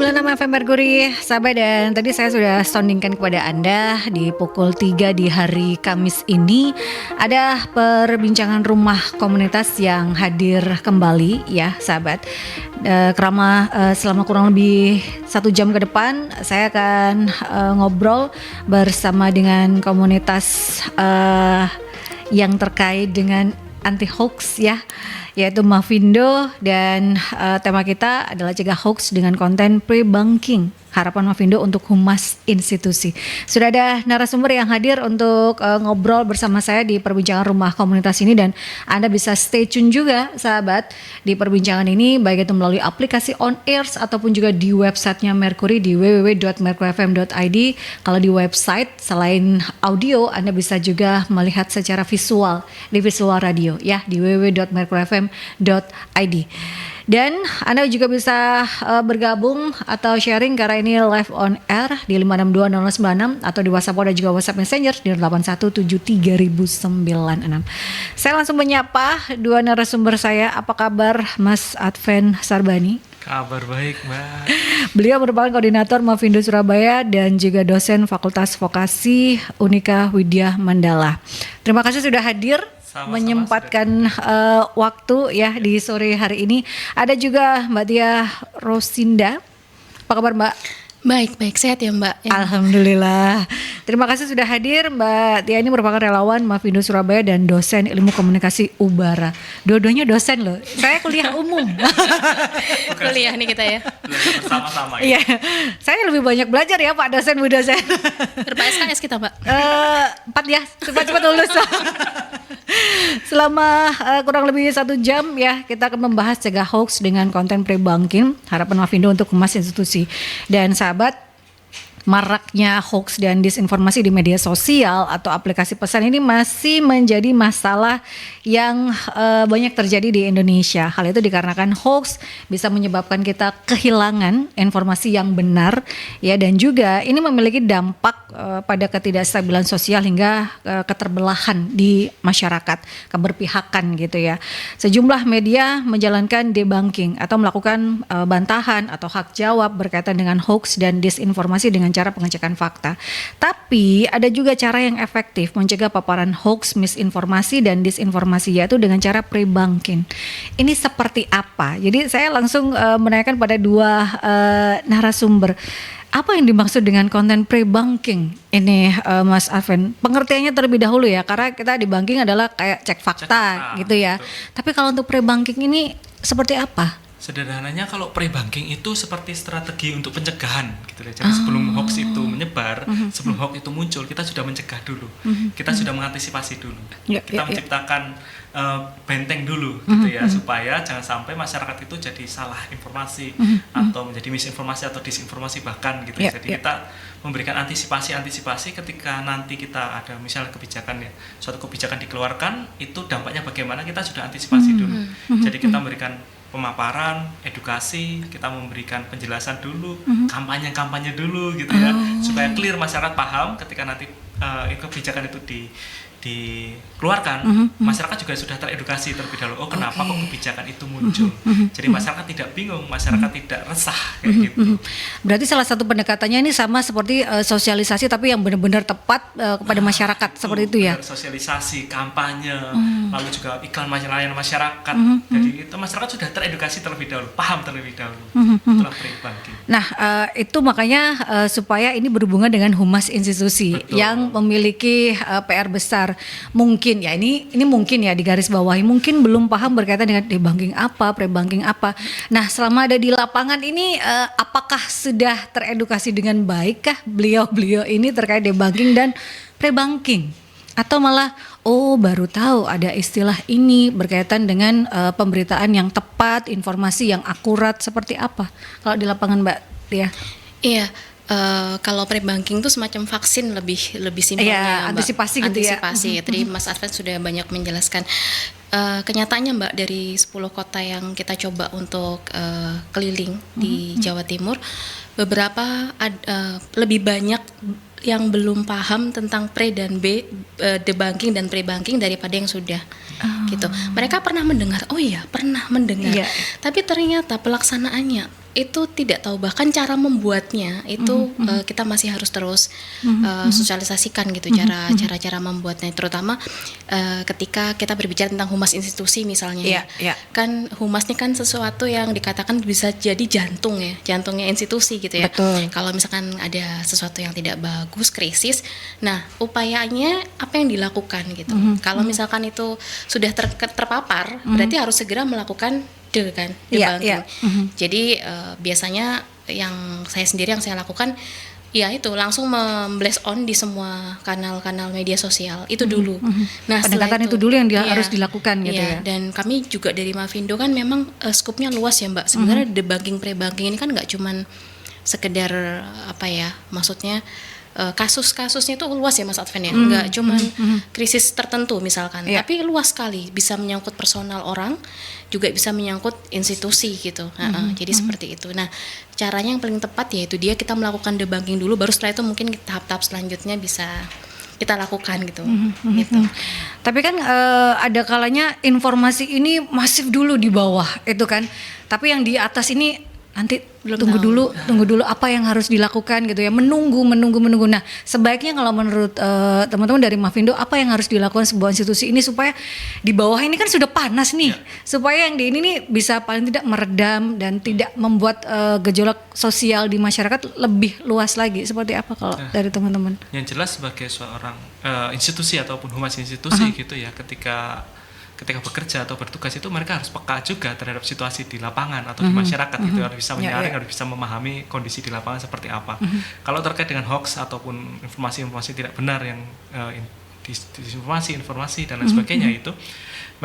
106 FM Mercury, sahabat, dan tadi saya sudah soundingkan kepada Anda di pukul 3 di hari Kamis ini ada perbincangan rumah komunitas yang hadir kembali ya sahabat. Selama kurang lebih 1 jam ke depan saya akan ngobrol bersama dengan komunitas yang terkait dengan anti hoax ya, yaitu Mavindo, dan tema kita adalah cegah hoax dengan konten pre-banking. Harapan Mavindo untuk humas institusi. Sudah ada narasumber yang hadir untuk ngobrol bersama saya di perbincangan rumah komunitas ini, dan Anda bisa stay tune juga sahabat di perbincangan ini, baik itu melalui aplikasi on airs ataupun juga di websitenya Mercury di www.mercuryfm.id. Kalau di website selain audio, Anda bisa juga melihat secara visual di visual radio ya di www.mercuryfm.id. Dan Anda juga bisa bergabung atau sharing karena ini live on air di 5620096 atau di WhatsApp dan juga WhatsApp Messenger di 8173.096. Saya langsung menyapa dua narasumber saya. Apa kabar Mas Adven Sarbani? Kabar baik, Mbak. Beliau merupakan koordinator Mavindo Surabaya dan juga dosen Fakultas Vokasi Unika Widya Mandala. Terima kasih sudah hadir. Sama-sama, menyempatkan waktu ya di sore hari ini. Ada juga Mbak Tia Rosinda. Apa kabar Mbak? Baik, sehat ya Mbak. Alhamdulillah. Terima kasih sudah hadir. Mbak Tia ini merupakan relawan Mavindo Surabaya dan dosen ilmu komunikasi Ubara. Dua-duanya dosen loh. Saya kuliah umum. Kuliah nih kita ya. Bersama-sama ya. Iya. Saya lebih banyak belajar ya Pak dosen, Bu dosen. Berapa SKS kita Mbak? 4 ya, cepat-cepat lulus. Selama kurang lebih 1 jam ya, kita akan membahas cegah hoax dengan konten pre-banking. Harapan Mavindo untuk humas institusi. Dan sahabat, maraknya hoax dan disinformasi di media sosial atau aplikasi pesan ini masih menjadi masalah yang banyak terjadi di Indonesia. Hal itu dikarenakan hoax bisa menyebabkan kita kehilangan informasi yang benar ya, dan juga ini memiliki dampak pada ketidakstabilan sosial hingga keterbelahan di masyarakat, keberpihakan gitu ya. Sejumlah media menjalankan debunking atau melakukan bantahan atau hak jawab berkaitan dengan hoax dan disinformasi dengan cara pengecekan fakta. Tapi ada juga cara yang efektif mencegah paparan hoax, misinformasi dan disinformasi, yaitu dengan cara pre-banking. Ini seperti apa? Jadi saya langsung menanyakan pada dua narasumber. Apa yang dimaksud dengan konten pre-banking ini Mas Adven? Pengertiannya terlebih dahulu ya, karena kita di banking adalah kayak cek fakta gitu ya. Betul. Tapi kalau untuk pre-banking ini seperti apa? Sederhananya kalau pre-banking itu seperti strategi untuk pencegahan gitu ya. Jadi sebelum hoax itu menyebar, sebelum hoax itu muncul, kita sudah mencegah dulu. Kita sudah mengantisipasi dulu. Kita menciptakan benteng dulu gitu ya, supaya jangan sampai masyarakat itu jadi salah informasi atau menjadi misinformasi atau disinformasi bahkan gitu. Jadi kita memberikan antisipasi ketika nanti kita ada misalnya kebijakan ya, suatu kebijakan dikeluarkan, itu dampaknya bagaimana, kita sudah antisipasi dulu. Jadi kita memberikan pemaparan, edukasi, kita memberikan penjelasan dulu, kampanye dulu gitu ya, supaya clear, masyarakat paham ketika nanti kebijakan itu dikeluarkan, masyarakat juga sudah teredukasi terlebih dahulu. Oh, kenapa kok kebijakan itu muncul? Jadi masyarakat tidak bingung, masyarakat tidak resah kayak gitu. Berarti salah satu pendekatannya ini sama seperti sosialisasi, tapi yang benar-benar tepat kepada masyarakat, seperti itu ya. Sosialisasi, kampanye, lalu juga iklan layanan masyarakat. Jadi itu masyarakat sudah teredukasi terlebih dahulu, paham terlebih dahulu. Itulah pre-banking. Nah, itu makanya supaya ini berhubungan dengan humas institusi. Betul. Yang memiliki PR besar. Mungkin ya ini mungkin ya di garis bawahi, mungkin belum paham berkaitan dengan debunking apa, pre-banking apa. Nah, selama ada di lapangan ini apakah sudah teredukasi dengan baik kah beliau ini terkait debunking dan pre-banking, atau malah baru tahu ada istilah ini berkaitan dengan pemberitaan yang tepat, informasi yang akurat, seperti apa kalau di lapangan Mbak Tia? Iya. Kalau pre-banking itu semacam vaksin lebih simpelnya, Mbak. Antisipasi gitu ya. Tadi Mas Adven sudah banyak menjelaskan. Kenyataannya Mbak, dari 10 kota yang kita coba untuk keliling di Jawa Timur, beberapa lebih banyak yang belum paham tentang pre dan debunking dan pre-banking daripada yang sudah. Gitu. Mereka pernah mendengar, pernah mendengar. Tapi ternyata pelaksanaannya itu tidak tahu, bahkan cara membuatnya itu kita masih harus terus sosialisasikan gitu cara membuatnya, terutama ketika kita berbicara tentang humas institusi misalnya. Kan humas ini kan sesuatu yang dikatakan bisa jadi jantungnya institusi gitu ya. Betul. Kalau misalkan ada sesuatu yang tidak bagus, krisis, nah upayanya apa yang dilakukan gitu. Kalau misalkan itu sudah terpapar, berarti harus segera melakukan debunking. Jadi biasanya yang saya lakukan ya itu langsung memblast on di semua kanal-kanal media sosial itu dulu. Nah, pendekatan itu dulu yang harus dilakukan gitu ya. Dan kami juga dari Mavindo kan memang skupnya luas ya Mbak. Sebenarnya debunking pre-banking ini kan nggak cuman sekedar maksudnya kasus-kasusnya itu luas ya Mas Adven ya, nggak cuma krisis tertentu misalkan, tapi luas sekali, bisa menyangkut personal orang, juga bisa menyangkut institusi gitu. Jadi seperti itu. Nah, caranya yang paling tepat yaitu kita melakukan debunking dulu, baru setelah itu mungkin tahap-tahap selanjutnya bisa kita lakukan gitu. Gitu. Tapi kan ada kalanya informasi ini masif dulu di bawah itu kan, tapi yang di atas ini nanti tunggu dulu apa yang harus dilakukan gitu ya, menunggu. Nah, sebaiknya kalau menurut teman-teman dari Mavindo, apa yang harus dilakukan sebuah institusi ini supaya di bawah ini kan sudah panas nih, supaya yang di ini nih bisa paling tidak meredam dan tidak membuat gejolak sosial di masyarakat lebih luas lagi. Seperti apa kalau dari teman-teman? Yang jelas sebagai seorang institusi ataupun humas institusi gitu ya, ketika bekerja atau bertugas itu mereka harus peka juga terhadap situasi di lapangan atau di masyarakat gitu, harus bisa menyaring, harus bisa memahami kondisi di lapangan seperti apa. Kalau terkait dengan hoax ataupun informasi tidak benar yang disinformasi dan lain sebagainya, itu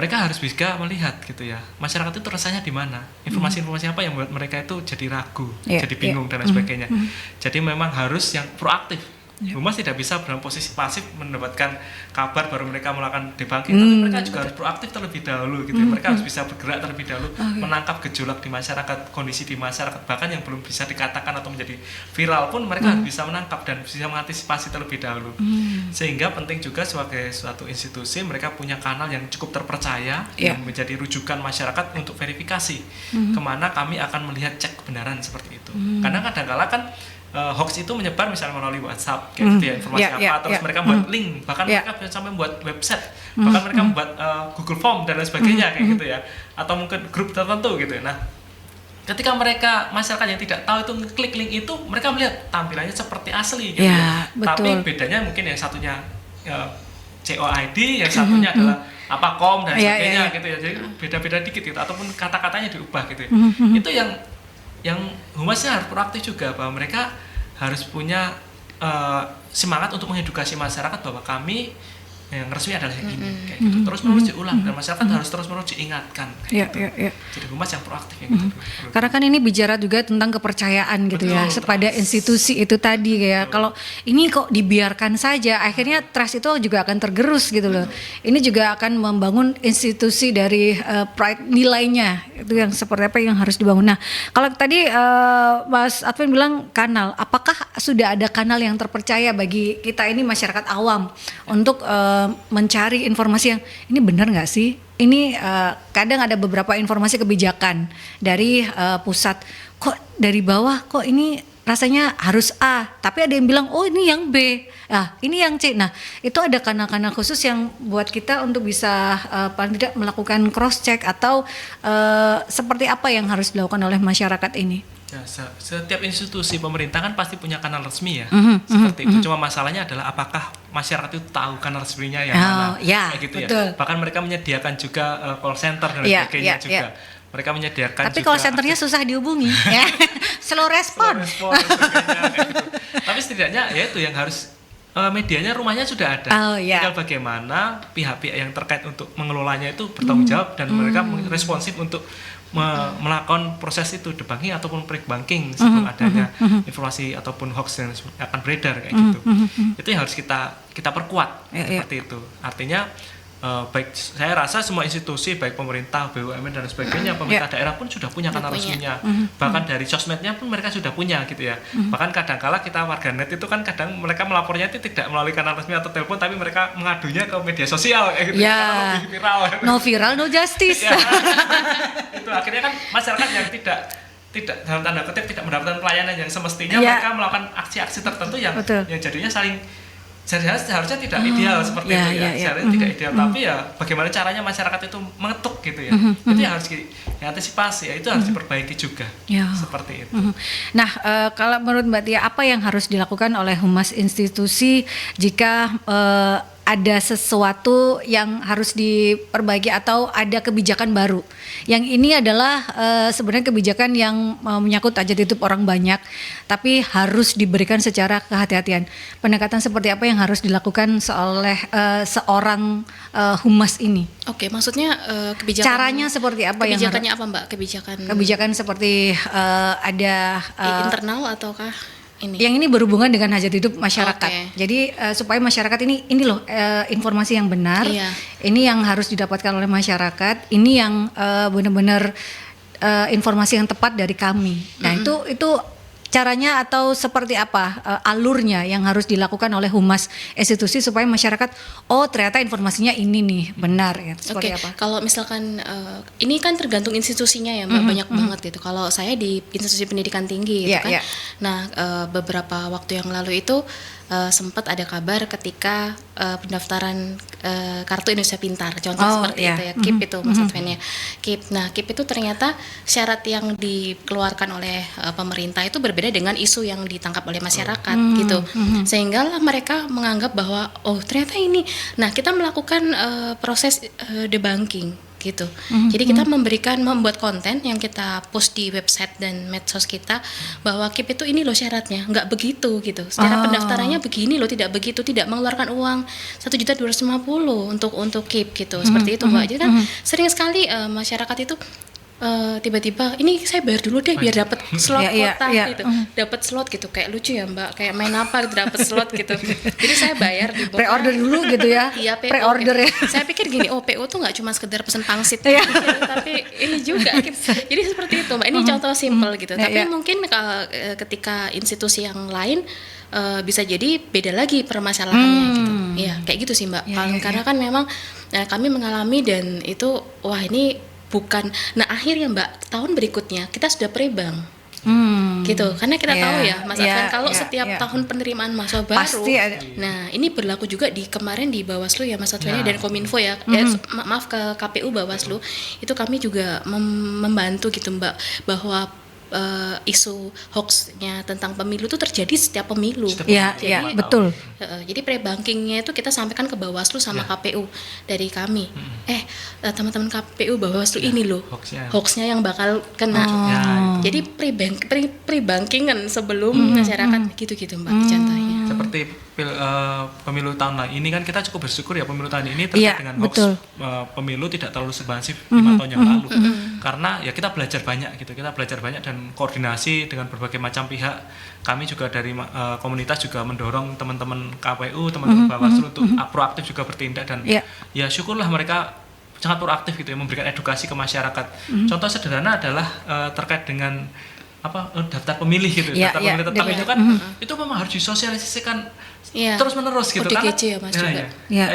mereka harus bisa melihat gitu ya, masyarakat itu rasanya di mana, informasi-informasi apa yang membuat mereka itu jadi ragu, jadi bingung dan lain sebagainya. Jadi memang harus yang proaktif. Humas tidak bisa dalam posisi pasif mendapatkan kabar baru mereka melakukan debunking, tapi mereka juga harus proaktif terlebih dahulu gitu. Mereka harus bisa bergerak terlebih dahulu, menangkap gejolak di masyarakat, kondisi di masyarakat, bahkan yang belum bisa dikatakan atau menjadi viral pun mereka harus bisa menangkap dan bisa mengantisipasi terlebih dahulu. Sehingga penting juga sebagai suatu institusi mereka punya kanal yang cukup terpercaya, yang menjadi rujukan masyarakat untuk verifikasi kemana kami akan melihat cek kebenaran seperti itu. Karena kadang-kala kan hoax itu menyebar misalnya melalui WhatsApp kayak gitu ya, informasi terus mereka buat link, bahkan mereka sampai membuat website, bahkan mereka membuat Google Form dan lain sebagainya kayak gitu ya, atau mungkin grup tertentu gitu ya. Nah, ketika masyarakat yang tidak tahu itu ngeklik link itu, mereka melihat tampilannya seperti asli gitu ya. Tapi bedanya mungkin yang satunya COID, yang satunya adalah com dan sebagainya gitu ya. Jadi beda-beda dikit gitu, ataupun kata-katanya diubah gitu ya. Itu yang humasnya harus proaktif juga, bahwa mereka harus punya semangat untuk mengedukasi masyarakat bahwa kami yang resmi adalah yang ini, kayak gitu. Terus-menerus diulang dan masyarakat harus terus-menerus diingatkan kayak gitu. Jadi humas yang proaktif yang gitu. Karena kan ini bicara juga tentang kepercayaan gitu ya, pada institusi itu tadi kayak kalau ini kok dibiarkan saja, akhirnya trust itu juga akan tergerus gitu loh. Ini juga akan membangun institusi dari pride nilainya, itu yang seperti apa yang harus dibangun. Nah, kalau tadi Mas Adven bilang kanal, apakah sudah ada kanal yang terpercaya bagi kita ini masyarakat awam untuk mencari informasi yang ini benar nggak sih? Ini kadang ada beberapa informasi kebijakan dari pusat, kok dari bawah kok ini rasanya harus A, tapi ada yang bilang oh ini yang B, ini yang C. Nah, itu ada kanal-kanal khusus yang buat kita untuk bisa paling tidak melakukan cross check atau seperti apa yang harus dilakukan oleh masyarakat ini. Ya, setiap institusi pemerintah kan pasti punya kanal resmi ya, seperti itu. Cuma masalahnya adalah apakah masyarakat itu tahu kanal resminya yang mana, kayak gitu betul. Ya. Bahkan mereka menyediakan juga call center dan sebagainya juga. Mereka menyediakan. Tapi call centernya susah dihubungi, slow respon. Dan sebagainya, kayak gitu. Tapi setidaknya ya itu yang harus medianya, rumahnya sudah ada. Tinggal bagaimana pihak-pihak yang terkait untuk mengelolanya itu bertanggung jawab dan mereka responsif untuk melakukan proses itu debunking ataupun pre-banking sebelum adanya informasi ataupun hoax yang akan beredar kayak gitu. Itu yang harus kita perkuat seperti itu. Artinya baik saya rasa semua institusi baik pemerintah, BUMN dan sebagainya, pemerintah daerah pun sudah punya kanal resminya. Bahkan dari sosmednya pun mereka sudah punya gitu ya. Bahkan kadang-kala kita warganet itu kan kadang mereka melapornya itu tidak melalui kanal resmi atau telepon, tapi mereka mengadunya ke media sosial kayak gitu. Karena lebih viral. No viral no justice. Itu akhirnya kan masyarakat yang tidak tidak dalam tanda kutip tidak mendapatkan pelayanan yang semestinya, mereka melakukan aksi-aksi tertentu yang jadinya saling seharusnya tidak ideal seperti itu ya. Seharusnya tidak ideal, tapi ya bagaimana caranya masyarakat itu mengetuk gitu ya. Itu yang harus diantisipasi, ya itu harus diperbaiki juga. Seperti itu. Nah, kalau menurut Mbak Tia, apa yang harus dilakukan oleh humas institusi jika ada sesuatu yang harus diperbaiki atau ada kebijakan baru? Yang ini adalah sebenarnya kebijakan yang menyangkut hajat hidup orang banyak, tapi harus diberikan secara kehati-hatian. Pendekatan seperti apa yang harus dilakukan oleh seorang humas ini? Oke, maksudnya kebijakan. Caranya seperti apa? Kebijakannya yang apa, Mbak? Kebijakan seperti ada internal ataukah? Yang ini berhubungan dengan hajat hidup masyarakat. Jadi supaya masyarakat ini loh informasi yang benar. Ini yang harus didapatkan oleh masyarakat. Ini yang benar-benar informasi yang tepat dari kami. Nah, itu caranya atau seperti apa alurnya yang harus dilakukan oleh humas institusi supaya masyarakat ternyata informasinya ini nih benar ya. Seperti apa? Kalau misalkan ini kan tergantung institusinya ya Mbak, banyak banget gitu. Kalau saya di institusi pendidikan tinggi gitu kan. Nah, beberapa waktu yang lalu itu sempat ada kabar ketika pendaftaran kartu Indonesia Pintar, contoh seperti itu ya, KIP itu maksudnya KIP. Nah, KIP itu ternyata syarat yang dikeluarkan oleh pemerintah itu berbeda dengan isu yang ditangkap oleh masyarakat gitu, sehingga mereka menganggap bahwa ternyata ini. Nah, kita melakukan proses debunking gitu. Jadi kita membuat konten yang kita post di website dan medsos kita bahwa KIP itu ini loh syaratnya, nggak begitu gitu. Secara pendaftarannya begini loh, tidak begitu, tidak mengeluarkan uang 1.250.000 untuk KIP gitu. Seperti itu Mbak. Jadi kan sering sekali masyarakat itu tiba-tiba ini saya bayar dulu deh biar dapat slot kota gitu, dapat slot gitu, kayak lucu ya Mbak, kayak main apa gitu dapat slot gitu. Jadi saya bayar di pre-order dulu gitu ya. Iya, pre-order ya. Saya pikir gini, PO tuh nggak cuma sekedar pesen pangsit gitu, tapi ini juga. Jadi seperti itu Mbak. Ini contoh simple gitu. Tapi mungkin ketika institusi yang lain bisa jadi beda lagi permasalahannya gitu. Iya, kayak gitu sih Mbak. Karena kan memang kami mengalami dan itu ini bukan. Nah, akhirnya Mbak, tahun berikutnya kita sudah pre-bank. Gitu. Karena kita tahu ya, Mas Advan, kalau setiap tahun penerimaan mahasiswa baru. Nah, ini berlaku juga di kemarin di Bawaslu ya Mas Advan dan Kominfo ya. Maaf ke KPU Bawaslu. Itu kami juga membantu gitu Mbak, bahwa isu hoaxnya tentang pemilu itu terjadi setiap pemilu. Iya, betul. Jadi pre-bankingnya itu kita sampaikan ke Bawaslu sama KPU dari kami. Teman-teman KPU Bawaslu ini loh hoaxnya yang bakal kena. Jadi pre-bankingan sebelum masyarakat gitu-gitu Mbak contohnya. Seperti pemilu tahun lalu ini kan kita cukup bersyukur ya, pemilu tahun ini terkait dengan hoax pemilu tidak terlalu sebansif 5 tahun yang lalu. Karena ya kita belajar banyak gitu, dan koordinasi dengan berbagai macam pihak. Kami juga dari komunitas juga mendorong teman-teman KPU, teman-teman Bawaslu untuk proaktif juga bertindak, dan ya syukurlah mereka sangat proaktif gitu ya, memberikan edukasi ke masyarakat. Contoh sederhana adalah terkait dengan daftar pemilih gitu, daftar pemilih tetap itu kan itu memang harus disosialisasikan terus menerus gitu kan. Ya, Mas,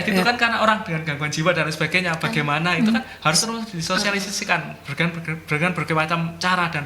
gitu kan, karena orang dengan gangguan jiwa dan sebagainya bagaimana itu kan harus terus disosialisasikan dengan berbagai macam cara dan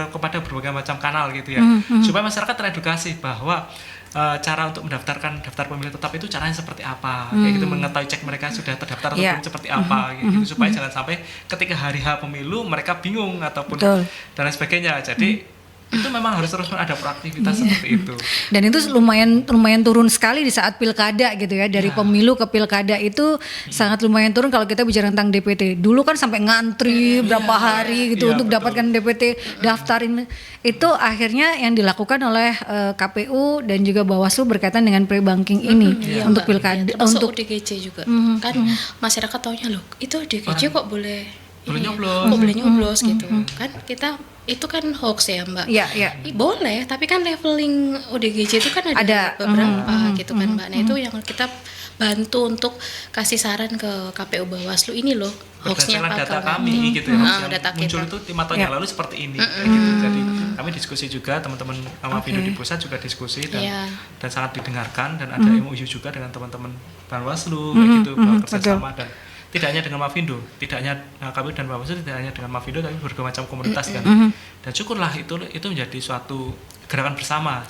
kepada berbagai macam kanal gitu ya, supaya masyarakat teredukasi bahwa cara untuk mendaftarkan daftar pemilih tetap itu caranya seperti apa, kayak gitu, mengetahui cek mereka sudah terdaftar atau belum seperti apa gitu, supaya jangan sampai ketika hari H pemilu mereka bingung ataupun dan lain sebagainya. Jadi itu memang harus terus ada proaktivitas seperti itu. Dan itu lumayan turun sekali di saat pilkada gitu ya, dari pemilu ke pilkada itu sangat lumayan turun. Kalau kita bicara tentang DPT, dulu kan sampai ngantri berapa hari gitu untuk dapatkan DPT, daftarin. Itu akhirnya yang dilakukan oleh KPU dan juga Bawaslu berkaitan dengan pre-banking ini untuk pilkada, untuk ODGJ juga. Kan masyarakat taunya loh, itu ODGJ kok boleh nyoblos gitu. Kan kita itu kan hoax ya Mbak. Boleh, tapi kan leveling ODGJ itu kan ada beberapa gitu kan Mbak. Nah, itu yang kita bantu untuk kasih saran ke KPU Bawaslu, ini loh hoaxnya apa data kami gitu ya, data muncul itu 5 tahun yang lalu seperti ini gitu. Jadi kami diskusi juga, teman-teman Mafindo di pusat juga diskusi dan sangat didengarkan, dan ada MOU juga dengan teman-teman Bawaslu gitu, kerjasama, dan tidak hanya dengan Mavindo, tidak hanya KPU dan Bawaslu, tidak hanya dengan Mavindo, tapi berbagai macam komunitas kan. Dan syukurlah itu menjadi suatu gerakan bersama.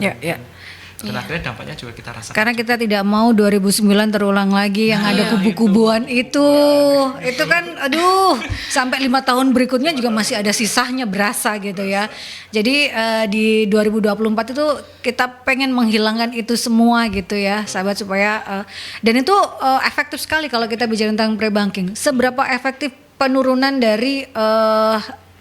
Dan akhirnya dampaknya juga kita rasakan. Karena kita tidak mau 2009 terulang lagi yang ada kubu-kubuan itu kan aduh sampai 5 tahun berikutnya juga masih ada sisanya berasa gitu ya. Jadi di 2024 itu kita pengen menghilangkan itu semua gitu ya sahabat, supaya dan itu efektif sekali kalau kita bicara tentang pre-banking. Seberapa efektif penurunan dari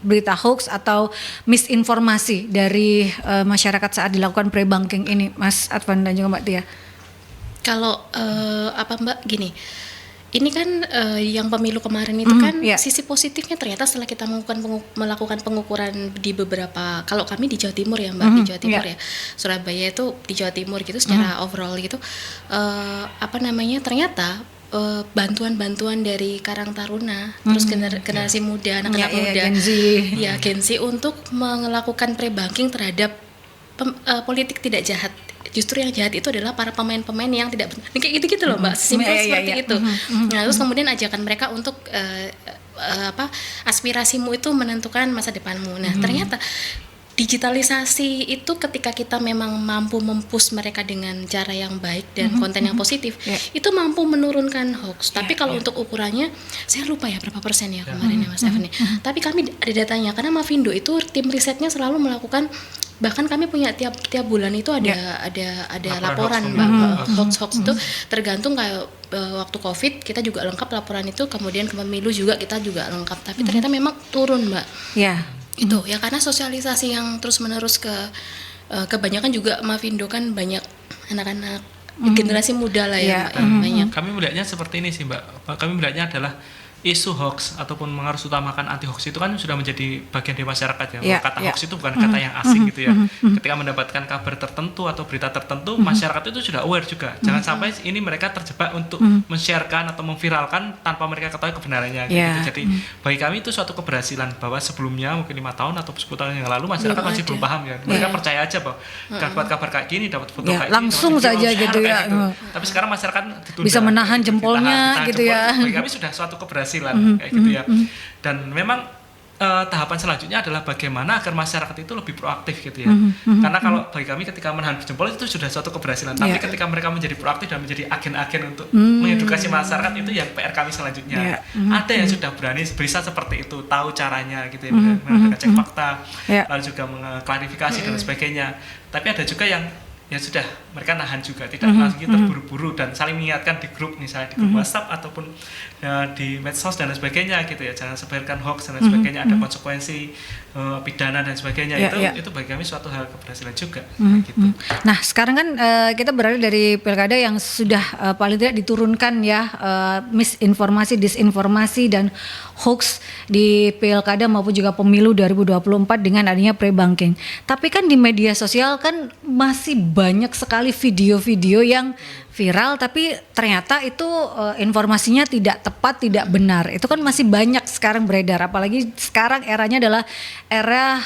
berita hoax atau misinformasi dari masyarakat saat dilakukan pre-banking ini, Mas Advan dan juga Mbak Tia? Kalau Mbak gini, ini kan yang pemilu kemarin itu kan sisi positifnya ternyata setelah kita melakukan pengukuran di beberapa, kalau kami di Jawa Timur ya Mbak, di Jawa Timur ya, Surabaya itu di Jawa Timur gitu secara overall gitu, ternyata bantuan-bantuan dari Karang Taruna, terus generasi muda, anak-anak muda, Gen Z untuk melakukan pre-banking terhadap politik tidak jahat. Justru yang jahat itu adalah para pemain-pemain yang tidak benar. Kayak gitu-gitu loh Mbak, simpel seperti itu. Nah, terus kemudian ajakan mereka untuk aspirasimu itu menentukan masa depanmu. Nah, ternyata digitalisasi itu ketika kita memang mampu mempush mereka dengan cara yang baik dan konten yang positif, itu mampu menurunkan hoax. Tapi kalau untuk ukurannya, saya lupa ya berapa persen ya kemarin ya Mas Evan. Tapi kami ada datanya, karena Mavindo itu tim risetnya selalu melakukan, bahkan kami punya tiap bulan itu ada laporan hoax itu tergantung kayak waktu COVID kita juga lengkap laporan itu, kemudian ke pemilu juga kita juga lengkap. Tapi ternyata memang turun Mbak. Itu ya karena sosialisasi yang terus menerus kebanyakan juga Mavindo kan banyak anak-anak generasi muda lah ya Mbak, banyak. Kami melihatnya seperti ini sih Mbak. Kami melihatnya adalah isu hoax ataupun mengharus utamakan anti hoax itu kan sudah menjadi bagian dari masyarakat ya. Kata hoax itu bukan kata yang asing gitu ya. Ketika mendapatkan kabar tertentu atau berita tertentu, masyarakat itu sudah aware juga. Jangan sampai ini mereka terjebak untuk men-sharekan atau memviralkan tanpa mereka ketahui kebenarannya gitu. Jadi bagi kami itu suatu keberhasilan bahwa sebelumnya mungkin 5 tahun atau 10 tahun yang lalu masyarakat masih belum paham ya. Mereka percaya aja bahwa dapat kabar kayak gini, dapat foto kayak gini, langsung saja gitu ya. Tapi sekarang masyarakat ditunda, bisa menahan jempolnya gitu ya. Bagi kami sudah suatu keberhasilan kayak gitu ya. Dan memang tahapan selanjutnya adalah bagaimana agar masyarakat itu lebih proaktif gitu ya. Karena kalau bagi kami ketika menahan jempol itu sudah suatu keberhasilan. Tapi ketika mereka menjadi proaktif dan menjadi agen-agen untuk mengedukasi masyarakat, itu yang PR kami selanjutnya. Ada yang sudah berani bisa seperti itu, tahu caranya gitu ya, mengecek fakta, lalu juga mengklarifikasi dan sebagainya. Tapi ada juga yang ya sudah mereka nahan juga, tidak lagi terburu-buru dan saling mengingatkan di grup, misalnya di grup WhatsApp ataupun di medsos dan sebagainya gitu ya, jangan sebarkan hoax dan sebagainya, ada konsekuensi pidana dan sebagainya. Itu bagi kami suatu hal keberhasilan juga gitu. Nah sekarang kan kita beralih dari pilkada yang sudah paling tidak diturunkan ya misinformasi, disinformasi dan hoax di pilkada maupun juga pemilu 2024 dengan adanya pre-banking. Tapi kan di media sosial kan masih banyak sekali video-video yang viral tapi ternyata itu informasinya tidak tepat, tidak benar. Itu kan masih banyak sekarang beredar, apalagi sekarang eranya adalah era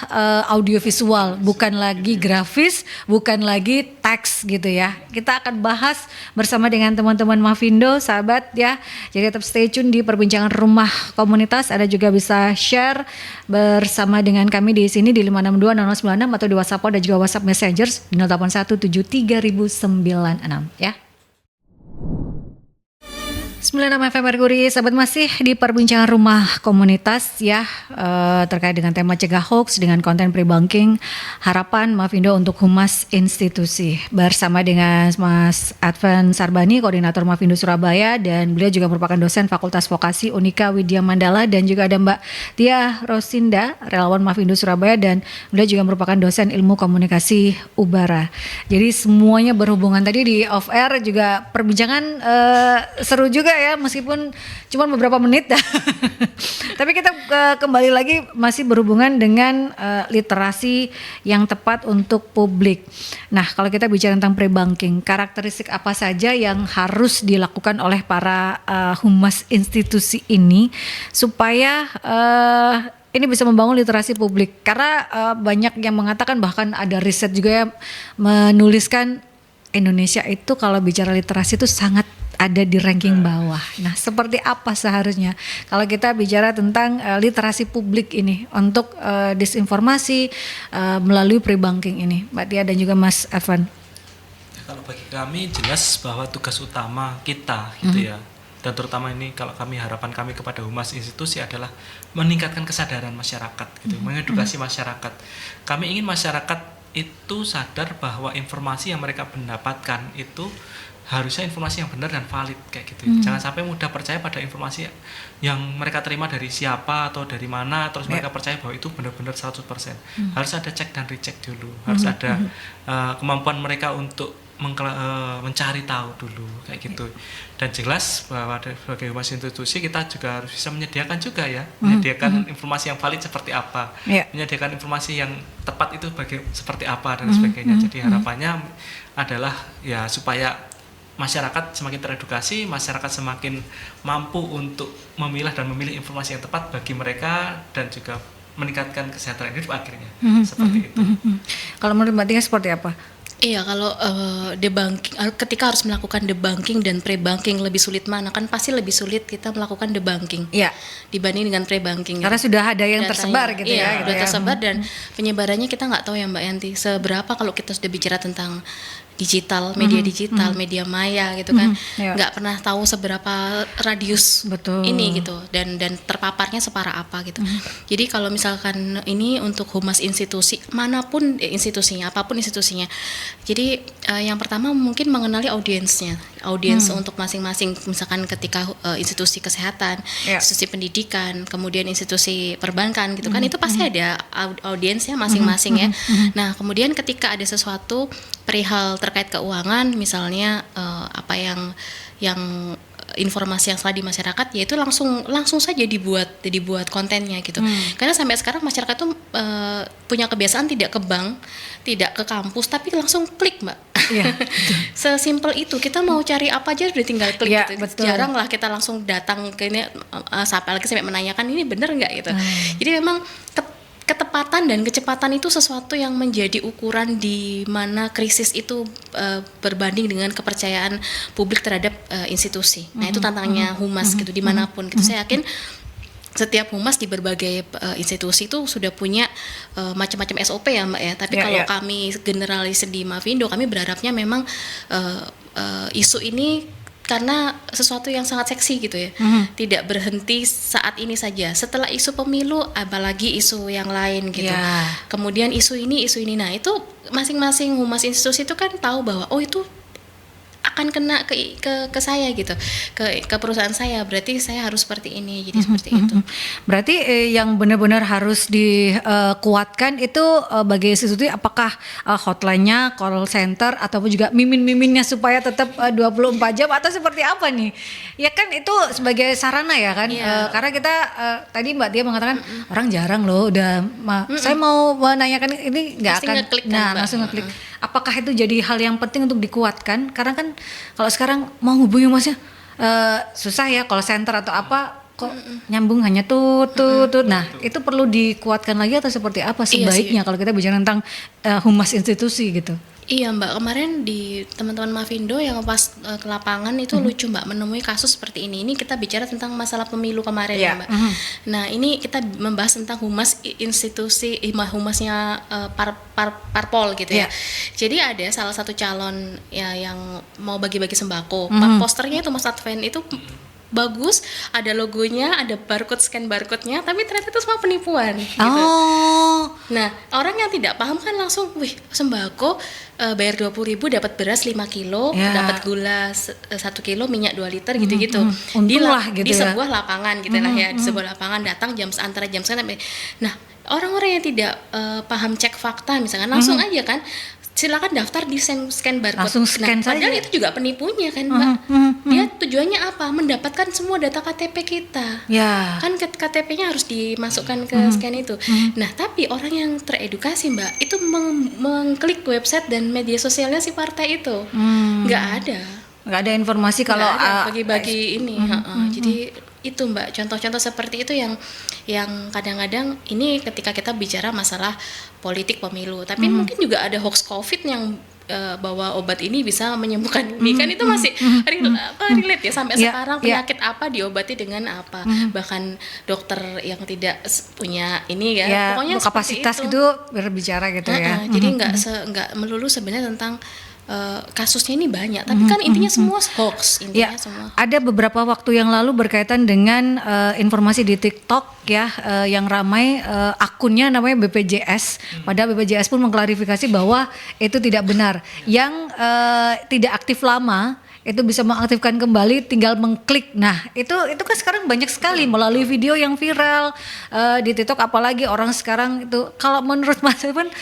audiovisual, bukan lagi grafis, bukan lagi teks gitu ya. Kita akan bahas bersama dengan teman-teman Mavindo, sahabat ya. Jadi tetap stay tune di perbincangan Rumah Komunitas. Ada juga bisa share bersama dengan kami di sini di 5620096 atau di WhatsApp dan juga WhatsApp Messenger di 08173096 ya. 96 FM Merkuri, sahabat masih di perbincangan Rumah Komunitas ya, terkait dengan tema cegah hoax dengan konten pre-banking, harapan Mavindo untuk humas institusi, bersama dengan Mas Advan Sarbani, koordinator Mavindo Surabaya, dan beliau juga merupakan dosen Fakultas Vokasi Unika Widya Mandala, dan juga ada Mbak Tia Rosinda, relawan Mavindo Surabaya, dan beliau juga merupakan dosen Ilmu Komunikasi Ubara. Jadi semuanya berhubungan. Tadi di off air juga perbincangan seru juga ya, meskipun cuma beberapa menit. Tapi kita kembali lagi masih berhubungan dengan literasi yang tepat untuk publik. Nah, kalau kita bicara tentang pre-banking, karakteristik apa saja yang harus dilakukan oleh para humas institusi ini supaya ini bisa membangun literasi publik? Karena banyak yang mengatakan, bahkan ada riset juga yang menuliskan Indonesia itu kalau bicara literasi itu sangat ada di ranking bawah. Nah, seperti apa seharusnya kalau kita bicara tentang literasi publik ini untuk disinformasi melalui pre-banking ini, Mbak Tia dan juga Mas Evan? Kalau bagi kami jelas bahwa tugas utama kita gitu ya, dan terutama ini kalau harapan kami kepada humas institusi adalah meningkatkan kesadaran masyarakat gitu, mengedukasi masyarakat. Kami ingin masyarakat itu sadar bahwa informasi yang mereka mendapatkan itu harusnya informasi yang benar dan valid kayak gitu. Jangan sampai mudah percaya pada informasi yang mereka terima dari siapa atau dari mana terus mereka percaya bahwa itu benar-benar 100%. Harus ada cek dan recheck dulu. Harus ada kemampuan mereka untuk mencari tahu dulu kayak gitu. Dan jelas bahwa sebagai humas institusi kita juga harus bisa menyediakan juga ya, menyediakan informasi yang valid seperti apa, menyediakan informasi yang tepat itu seperti apa dan sebagainya. Jadi harapannya adalah ya supaya masyarakat semakin teredukasi, masyarakat semakin mampu untuk memilah dan memilih informasi yang tepat bagi mereka dan juga meningkatkan kesejahteraan hidup akhirnya. Seperti itu. Kalau menurut Mbak Tia seperti apa? Iya, kalau debunking, ketika harus melakukan debunking dan pre-banking lebih sulit mana? Kan pasti lebih sulit kita melakukan debunking dibanding dengan pre-banking. Karena sudah ada yang datanya, tersebar gitu ya. Sudah tersebar dan penyebarannya kita nggak tahu ya Mbak Yanti. Seberapa kalau kita sudah bicara tentang digital, media maya gitu kan, nggak pernah tahu seberapa radius ini gitu dan terpaparnya separah apa gitu. Jadi kalau misalkan ini untuk humas institusi manapun institusinya, apapun institusinya, jadi yang pertama mungkin mengenali audiens untuk masing-masing, misalkan ketika institusi kesehatan, institusi pendidikan, kemudian institusi perbankan gitu kan, itu pasti ada audiensnya masing-masing ya. Nah kemudian ketika ada sesuatu perihal terkait keuangan, misalnya apa yang informasi yang salah di masyarakat, yaitu langsung saja dibuat kontennya gitu. Karena sampai sekarang masyarakat tuh punya kebiasaan tidak ke bank, tidak ke kampus, tapi langsung klik Mbak. Sesimpel itu, kita mau cari apa aja udah tinggal klik gitu. Jarang lah kita langsung datang ke ini sampai menanyakan ini benar nggak gitu. Jadi memang ketepatan dan kecepatan itu sesuatu yang menjadi ukuran di mana krisis itu berbanding dengan kepercayaan publik terhadap institusi. Nah itu tantangannya humas gitu dimanapun gitu. Saya yakin setiap humas di berbagai institusi itu sudah punya macam-macam SOP ya Mbak ya. Tapi kalau kami generalis di Mavindo, kami berharapnya memang isu ini karena sesuatu yang sangat seksi gitu ya, tidak berhenti saat ini saja. Setelah isu pemilu, apalagi isu yang lain gitu. Kemudian isu ini. Nah itu masing-masing humas institusi itu kan tahu bahwa oh itu akan kena ke saya gitu, ke perusahaan saya, berarti saya harus seperti ini, jadi seperti itu. Berarti yang benar-benar harus dikuatkan itu bagi institusi, apakah hotline-nya, call center, ataupun juga mimin-miminnya supaya tetap 24 jam atau seperti apa nih? Ya kan itu sebagai sarana ya kan, karena kita tadi Mbak Tia mengatakan orang jarang loh udah saya mau menanyakan ini nggak akan, langsung ngeklik. Apakah itu jadi hal yang penting untuk dikuatkan? Karena kan kalau sekarang mau hubungi masnya susah ya, call center atau apa kok nyambung hanya tut. Nah itu perlu dikuatkan lagi atau seperti apa sebaiknya kalau kita bicara tentang humas institusi gitu? Iya Mbak, kemarin di teman-teman Mavindo yang pas ke lapangan itu lucu Mbak, menemui kasus seperti ini. Ini kita bicara tentang masalah pemilu kemarin ya Mbak. Nah ini kita membahas tentang humas institusi, humasnya parpol gitu ya. Jadi ada salah satu calon ya yang mau bagi-bagi sembako. Posternya itu Mas Advent itu bagus, ada logonya, ada scan barcode-nya, tapi ternyata itu semua penipuan gitu. Nah, orang yang tidak paham kan langsung, wih, sembako bayar 20.000 dapat beras 5 kilo, dapat gula 1 kilo, minyak 2 liter gitu-gitu. Di sebuah lapangan gitu lah ya, di sebuah lapangan datang antara jam sekian. Nah, orang-orang yang tidak paham cek fakta misalkan langsung aja kan silakan daftar di scan barcode. Langsung scan saja. Padahal itu juga penipunya kan Mbak. Dia tujuannya apa? Mendapatkan semua data KTP kita. Kan KTP-nya harus dimasukkan ke scan itu. Nah tapi orang yang teredukasi Mbak itu mengklik website dan media sosialnya si partai itu. Nggak ada informasi kalau bagi-bagi ini. Jadi itu Mbak, contoh-contoh seperti itu yang kadang-kadang ini ketika kita bicara masalah politik pemilu, tapi mungkin juga ada hoax COVID yang bahwa obat ini bisa menyembuhkan ini kan itu masih relate ya sampai sekarang penyakit apa diobati dengan apa, bahkan dokter yang tidak punya ini ya, pokoknya kapasitas itu berbicara gitu ya. Jadi nggak melulu sebenarnya tentang kasusnya ini banyak, tapi kan intinya semua hoax, intinya semua. Ada beberapa waktu yang lalu berkaitan dengan informasi di TikTok ya, yang ramai akunnya namanya BPJS. Padahal BPJS pun mengklarifikasi bahwa itu tidak benar. Yang tidak aktif lama itu bisa mengaktifkan kembali, tinggal mengklik. Nah itu kan sekarang banyak sekali melalui video yang viral di TikTok, apalagi orang sekarang itu. Kalau menurut Mas Evan,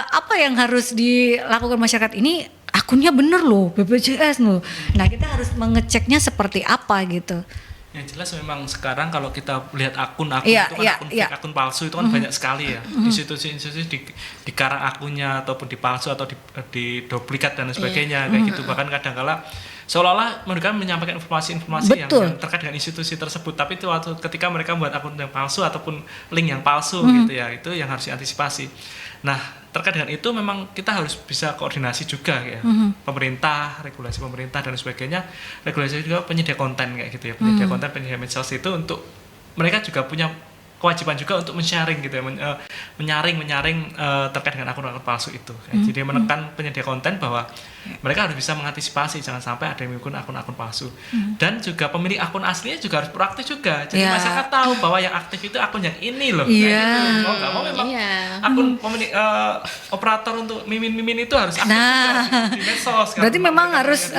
apa yang harus dilakukan masyarakat ini? Akunnya bener loh, BPJS loh. Nah kita harus mengeceknya seperti apa gitu. Yang jelas memang sekarang kalau kita lihat akun itu kan akun fake, akun palsu itu kan banyak sekali ya. Institusi-institusi dikarang akunnya ataupun dipalsu atau diduplikat dan sebagainya kayak gitu. Bahkan kadang-kala seolah-olah mereka menyampaikan informasi-informasi yang terkait dengan institusi tersebut, tapi itu waktu ketika mereka membuat akun yang palsu ataupun link yang palsu gitu ya, itu yang harus diantisipasi. Nah terkait dengan itu memang kita harus bisa koordinasi juga ya, pemerintah, regulasi pemerintah dan sebagainya, regulasi juga penyedia konten kayak gitu ya, penyedia konten, penyedia medsos itu untuk mereka juga punya kewajiban juga untuk men-sharing gitu ya, menyaring terkait dengan akun-akun palsu itu. Jadi menekan penyedia konten bahwa mereka harus bisa mengantisipasi jangan sampai ada yang menggunakan akun-akun palsu. Dan juga pemilik akun aslinya juga harus proaktif juga. Jadi masyarakat tahu bahwa yang aktif itu akun yang ini loh. Mau nggak mau memang akun pemilik operator untuk mimin-mimin itu harus aktif di medsos. Berarti memang harus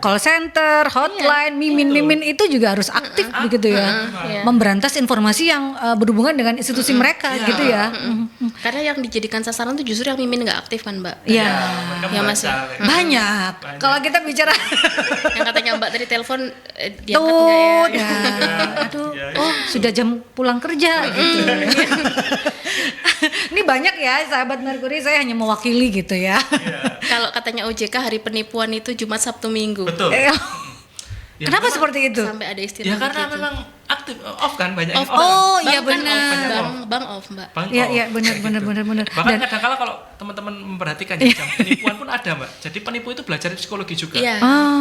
call center, hotline, mimin-mimin itu juga harus aktif begitu ya. Memberantas informasi yang berhubungan dengan institusi mereka gitu ya. Karena yang dijadikan sasaran itu justru yang mimin nggak aktif kan Mbak. Iya. Ya masih banyak. Kalau kita bicara yang katanya Mbak tadi telepon diangkat ya. Aduh, sudah jam pulang kerja gitu. Ini banyak ya sahabat Merkuri, saya hanya mewakili gitu ya. Kalau katanya OJK hari penipuan itu Jumat, Sabtu, Minggu. Betul. Kenapa seperti itu? Sampai ada istilah ya karena memang aktif off kan banyak off. Iya benar. Bang off Mbak. Iya benar. Bahkan kadang-kala kalau teman-teman memperhatikan jam penipuan pun ada Mbak. Jadi penipu itu belajar psikologi juga.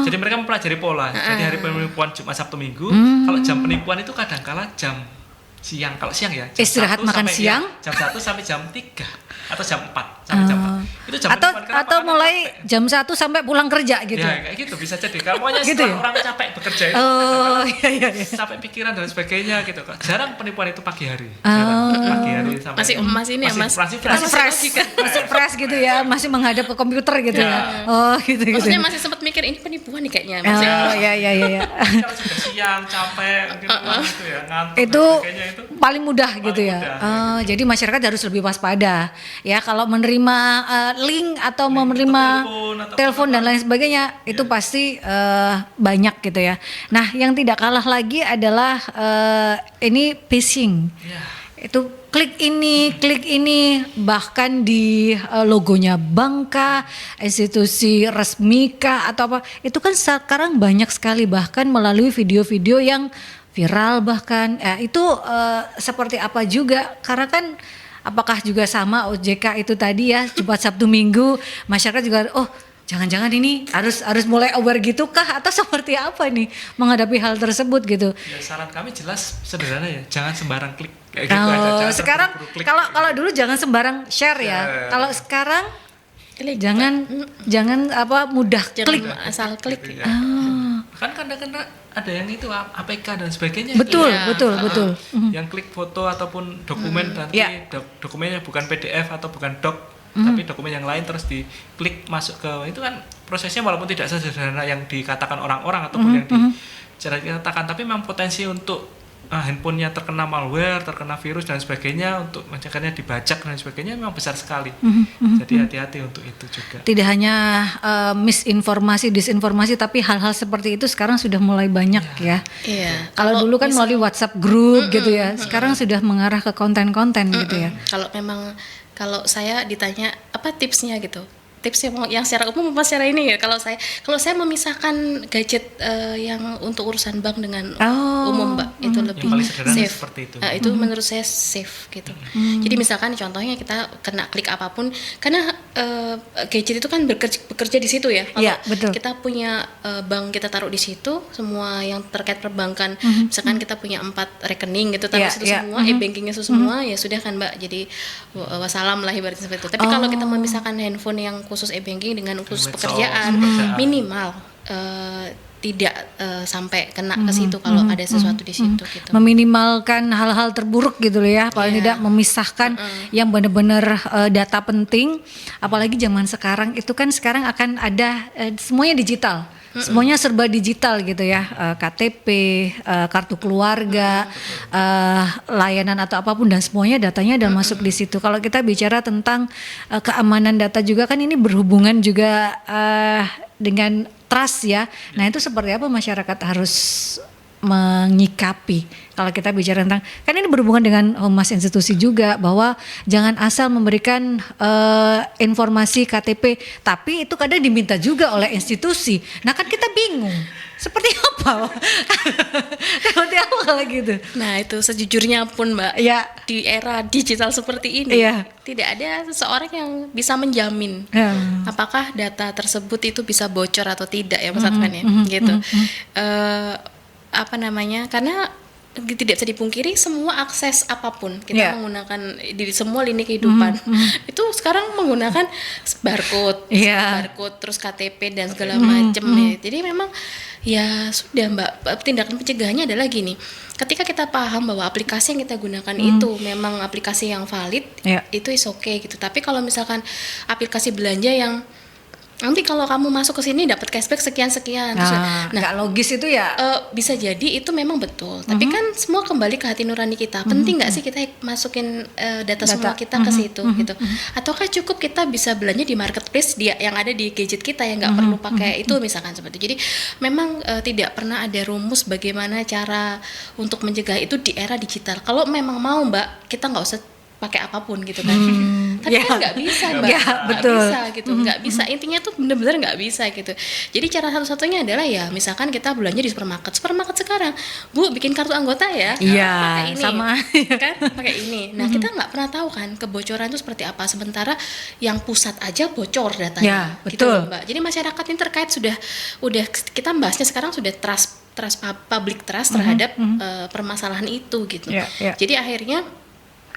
Jadi mereka mempelajari pola. Jadi hari penipuan Jumat, Sabtu, Minggu. Kalau jam penipuan itu kadang-kala jam siang. Kalau siang ya. Istirahat makan siang. Jam 1 sampai jam 3 atau jam 4 sampai jam 4. Itu jam atau mulai jam 1 sampai pulang kerja gitu. Ya kayak gitu bisa jadi. Kalau pokoknya gitu setelah orang capek bekerja itu. Iya. Sampai pikiran dan sebagainya gitu kan. Jarang penipuan itu pagi hari. Pagi hari sampai masih ini ya Mas. Masih fresh gitu ya, masih menghadap ke komputer gitu ya. Gitu. Maksudnya masih sempat mikir ini penipuan nih kayaknya. Iya. Kalau sudah siang capek gitu ya, ngantuk itu itu paling mudah gitu ya. Jadi masyarakat harus lebih waspada ya kalau menerima link atau menerima telepon dan lain sebagainya itu pasti banyak gitu ya. Nah yang tidak kalah lagi adalah ini phishing. Itu klik ini bahkan di logonya bank kah, institusi resmi kah atau apa, itu kan sekarang banyak sekali, bahkan melalui video-video yang viral bahkan itu seperti apa juga, karena kan apakah juga sama OJK itu tadi ya, Jumat, Sabtu, Minggu, masyarakat juga jangan-jangan ini harus mulai aware gitu kah atau seperti apa nih menghadapi hal tersebut gitu. Ya saran kami jelas sederhana ya, jangan sembarang klik kayak gitu aja. Sekarang kalau dulu jangan sembarang share ya. Kalau sekarang klik, jangan mudah klik, asal klik. Kan kadang-kadang ada yang itu APK dan sebagainya. Betul. Yang klik foto ataupun dokumen nanti dokumennya bukan PDF atau bukan doc, tapi dokumen yang lain terus diklik masuk ke itu kan prosesnya walaupun tidak sesederhana yang dikatakan orang-orang ataupun yang dikatakan, tapi memang potensi untuk handphonenya terkena malware, terkena virus dan sebagainya, untuk menjadikannya dibajak dan sebagainya memang besar sekali. Jadi hati-hati untuk itu juga. Tidak hanya misinformasi, disinformasi, tapi hal-hal seperti itu sekarang sudah mulai banyak ya. Iya. Kalau dulu kan melalui WhatsApp group gitu ya, sekarang sudah mengarah ke konten-konten gitu ya. Kalau saya ditanya apa tipsnya gitu, tips yang secara umum apa secara ini ya? Kalau saya memisahkan gadget yang untuk urusan bank dengan umum, Mbak, itu lebih paling sederhana safe. seperti itu. Itu menurut saya safe gitu. Jadi misalkan contohnya kita kena klik apapun, karena gadget itu kan bekerja di situ ya. Kalau betul. kita punya bank, kita taruh di situ semua yang terkait perbankan. Misalkan kita punya 4 rekening gitu, taruh situ semua, e-bankingnya itu semua, ya sudah kan Mbak. Jadi wassalam lah ibaratnya seperti itu. Tapi kalau kita memisahkan handphone yang khusus e-banking dengan khusus pekerjaan, minimal tidak sampai kena ke situ kalau ada sesuatu di situ gitu. Meminimalkan hal-hal terburuk gitu loh ya, paling tidak memisahkan yang benar-benar data penting, apalagi zaman sekarang itu kan sekarang akan ada semuanya digital. Semuanya serba digital gitu ya, KTP, kartu keluarga, layanan atau apapun, dan semuanya datanya udah masuk di situ. Kalau kita bicara tentang keamanan data juga kan ini berhubungan juga dengan trust ya. Nah itu seperti apa masyarakat harus menyikapi kalau kita bicara tentang, kan ini berhubungan dengan humas institusi juga, bahwa jangan asal memberikan informasi KTP, tapi itu kadang diminta juga oleh institusi. Nah kan kita bingung seperti apa seperti apa kalau gitu. Nah itu sejujurnya pun Mbak, di era digital seperti ini tidak ada seseorang yang bisa menjamin apakah data tersebut itu bisa bocor atau tidak ya Mas Advan ya gitu. Karena tidak bisa dipungkiri semua akses apapun kita menggunakan di semua lini kehidupan itu sekarang menggunakan barcode terus KTP dan segala macam ya. Jadi memang ya sudah Mbak, tindakan pencegahannya adalah gini, ketika kita paham bahwa aplikasi yang kita gunakan itu memang aplikasi yang valid, itu is okay gitu. Tapi kalau misalkan aplikasi belanja yang nanti kalau kamu masuk ke sini dapat cashback sekian-sekian. Nggak logis itu ya. Bisa jadi itu memang betul. Tapi kan semua kembali ke hati nurani kita. Penting nggak sih kita masukin data semua kita ke situ gitu? Ataukah cukup kita bisa belanja di marketplace yang ada di gadget kita yang nggak perlu pakai itu misalkan seperti itu. Jadi memang tidak pernah ada rumus bagaimana cara untuk mencegah itu di era digital. Kalau memang mau Mbak, kita nggak usah pakai apapun gitu kan. Tapi kan nggak bisa Mbak, nggak bisa gitu, nggak bisa. Intinya tuh bener-bener nggak bisa gitu. Jadi cara satu-satunya adalah ya misalkan kita belanja di supermarket sekarang, Bu bikin kartu anggota ya, pakai ini, sama kan pakai ini. Nah kita nggak pernah tahu kan kebocoran itu seperti apa. Sementara yang pusat aja bocor datanya, gitu loh, Mbak. Jadi masyarakat ini terkait udah kita bahasnya sekarang sudah public trust terhadap permasalahan itu gitu. Jadi akhirnya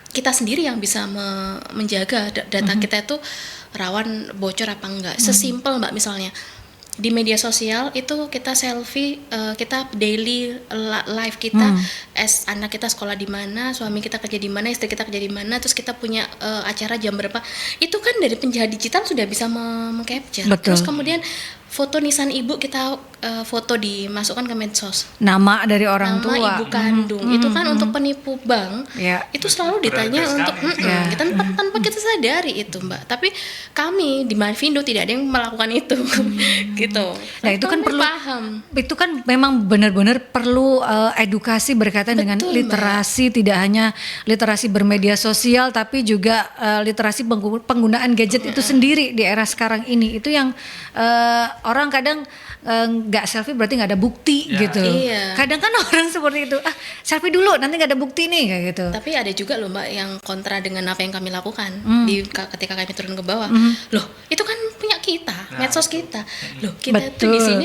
kita sendiri yang bisa menjaga data kita itu rawan bocor apa enggak. Sesimpel Mbak, misalnya di media sosial itu kita selfie, kita daily live kita, anak kita sekolah di mana, suami kita kerja di mana, istri kita kerja di mana, terus kita punya acara jam berapa, itu kan dari penjahat digital sudah bisa meng-capture. Terus kemudian foto nisan ibu kita foto dimasukkan ke medsos, nama dari orang tua, nama ibu kandung, itu kan untuk penipu bank, itu selalu ditanya untuk kita tanpa kita sadari itu Mbak. Tapi kami di Mavindo tidak ada yang melakukan itu, gitu. Nah itu kan perlu paham. Itu kan memang benar-benar perlu edukasi berkaitan dengan literasi, Mbak. Tidak hanya literasi bermedia sosial, tapi juga literasi penggunaan gadget itu sendiri di era sekarang ini. Itu yang orang kadang nggak selfie berarti nggak ada bukti gitu. Kadang kan orang seperti itu, selfie dulu nanti nggak ada bukti nih kayak gitu. Tapi ada juga loh Mbak yang kontra dengan apa yang kami lakukan ketika kami turun ke bawah. Loh itu kan punya kita, medsos kita. Loh kita itu di sini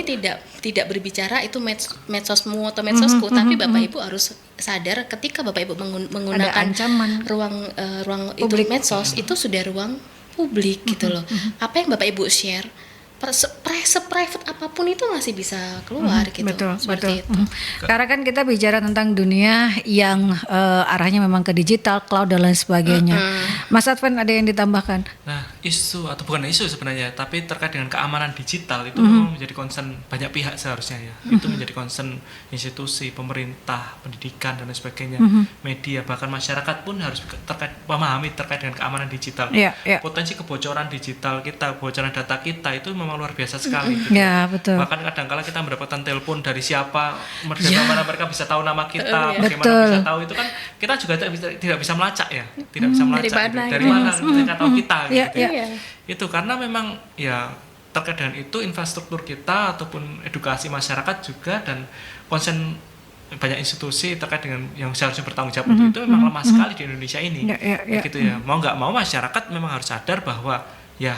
tidak berbicara itu medsosmu atau medsosku, tapi Bapak Ibu harus sadar ketika Bapak Ibu menggunakan ruang itu medsos, itu sudah ruang publik gitu loh. Apa yang Bapak Ibu share, se-private apapun itu masih bisa keluar gitu. Betul. Itu. Karena kan kita bicara tentang dunia yang arahnya memang ke digital, cloud dan lain sebagainya. Mas Advan ada yang ditambahkan? Nah, isu atau bukan isu sebenarnya, tapi terkait dengan keamanan digital itu memang menjadi concern banyak pihak seharusnya ya. Itu menjadi concern institusi, pemerintah, pendidikan dan lain sebagainya, media, bahkan masyarakat pun harus memahami terkait dengan keamanan digital. Potensi kebocoran digital kita, kebocoran data kita itu memang memang luar biasa sekali. Gitu. Ya, betul. Bahkan kadang-kala kita mendapatkan telepon dari siapa, bagaimana mereka bisa tahu nama kita, bagaimana betul. bisa tahu itu kan kita juga tidak bisa melacak ya, tidak bisa melacak dari mana mereka tahu kita gitu. Iya. Itu karena memang ya terkait dengan itu infrastruktur kita ataupun edukasi masyarakat juga dan konsen banyak institusi terkait dengan yang seharusnya bertanggung jawab untuk itu memang lemah sekali di Indonesia ini. Gitu ya. Mau nggak mau masyarakat memang harus sadar bahwa ya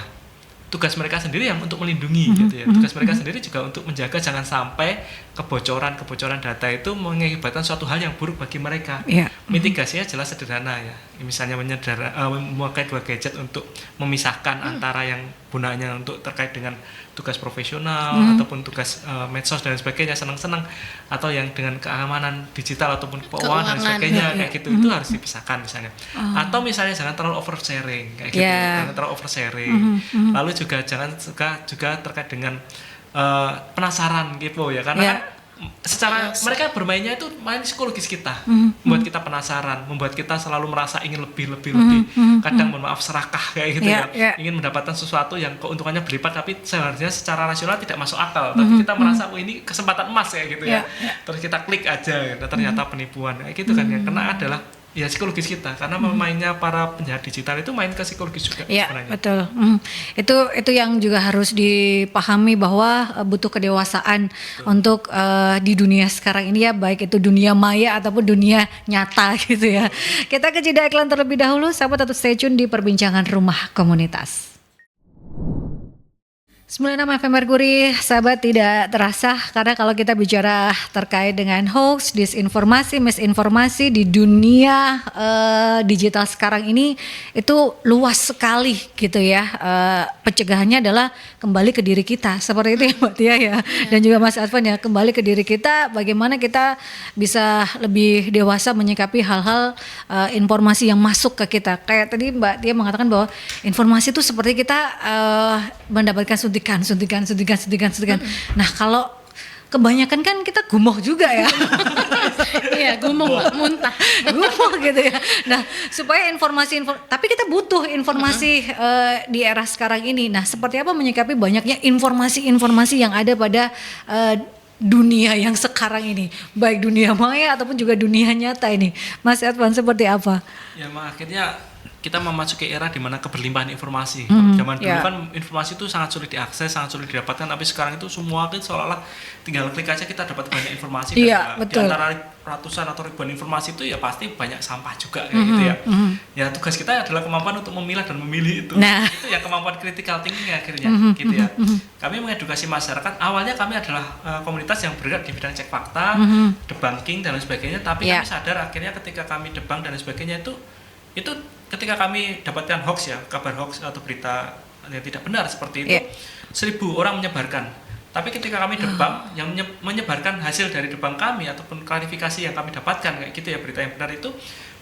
tugas mereka sendiri yang untuk melindungi gitu ya. Tugas mereka sendiri juga untuk menjaga jangan sampai kebocoran data itu mengakibatkan suatu hal yang buruk bagi mereka. Mitigasinya jelas sederhana ya. Misalnya memakai 2 gadget untuk memisahkan antara yang gunanya untuk terkait dengan tugas profesional ataupun tugas medsos dan sebagainya senang-senang, atau yang dengan keamanan digital ataupun keuangan dan sebagainya kayak gitu itu harus dipisahkan misalnya. Atau misalnya jangan terlalu oversharing kayak gitu, jangan terlalu oversharing. Lalu juga jangan juga terkait dengan penasaran gitu ya, karena kan secara mereka bermainnya itu main psikologis kita, membuat kita penasaran, membuat kita selalu merasa ingin lebih, kadang mohon maaf serakah kayak gitu ya, ingin mendapatkan sesuatu yang keuntungannya berlipat tapi seharusnya secara rasional tidak masuk akal, tapi kita merasa ini kesempatan emas kayak gitu ya, terus kita klik aja, ternyata penipuan kayak gitu kan ya, karena adalah ya psikologis kita, karena mainnya para penjahat digital itu main ke psikologis juga sebenarnya. Betul. Itu yang juga harus dipahami bahwa butuh kedewasaan untuk di dunia sekarang ini ya, baik itu dunia maya ataupun dunia nyata gitu ya. Kita ke jeda iklan terlebih dahulu, sahabat tetap stay tune di perbincangan Rumah Komunitas. 96 FM Merkuri, sahabat, tidak terasa karena kalau kita bicara terkait dengan hoax, disinformasi, misinformasi di dunia digital sekarang ini itu luas sekali gitu ya. Pencegahannya adalah kembali ke diri kita, seperti itu ya Mbak Tia ya, dan juga Mas Advan ya, kembali ke diri kita, bagaimana kita bisa lebih dewasa menyikapi hal-hal informasi yang masuk ke kita. Kayak tadi Mbak Tia mengatakan bahwa informasi itu seperti kita mendapatkan suntikan. Nah, kalau kebanyakan kan kita gumoh juga ya. Iya, gumoh, muntah. Gumoh gitu ya. Nah, supaya tapi kita butuh informasi di era sekarang ini. Nah, seperti apa menyikapi banyaknya informasi-informasi yang ada pada dunia yang sekarang ini, baik dunia maya ataupun juga dunia nyata ini. Mas Advan, seperti apa? Ya, akhirnya kita memasuki era di mana keberlimpahan informasi. Zaman dulu kan informasi itu sangat sulit diakses, sangat sulit didapatkan, tapi sekarang itu semua kan seolah-olah tinggal klik aja kita dapat banyak informasi. Di antara ratusan atau ribuan informasi itu ya pasti banyak sampah juga kayak gitu ya. Ya tugas kita adalah kemampuan untuk memilah dan memilih itu. Itu ya kemampuan critical thinking akhirnya gitu ya. Kami mengedukasi masyarakat. Awalnya kami adalah komunitas yang bergerak di bidang cek fakta, debunking dan lain sebagainya, tapi kami sadar akhirnya ketika kami debunk dan lain sebagainya itu ketika kami dapatkan hoax ya, kabar hoax atau berita yang tidak benar seperti itu, 1.000 orang menyebarkan. Tapi ketika kami debunk, yang menyebarkan hasil dari debunk kami ataupun klarifikasi yang kami dapatkan kayak gitu ya, berita yang benar itu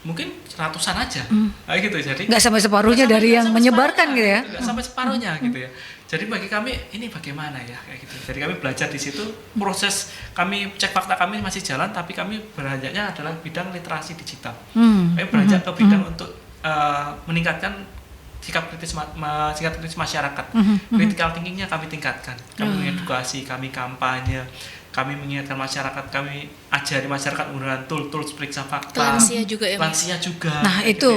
mungkin ratusan aja, kayak gitu. Jadi nggak sampai separuhnya dari yang menyebarkan gitu ya? Nggak sampai separuhnya gitu ya. Jadi bagi kami ini bagaimana ya kayak gitu. Jadi kami belajar di situ, proses kami cek fakta kami masih jalan, tapi kami beranjaknya adalah bidang literasi digital. Kami beranjak ke bidang untuk meningkatkan sikap kritis masyarakat. Critical thinkingnya kami tingkatkan. Kami mengedukasi, kami kampanye, kami mengingatkan masyarakat, kami ajari masyarakat menggunakan tools periksa fakta. Lansia juga ya, Lansia juga. Nah itu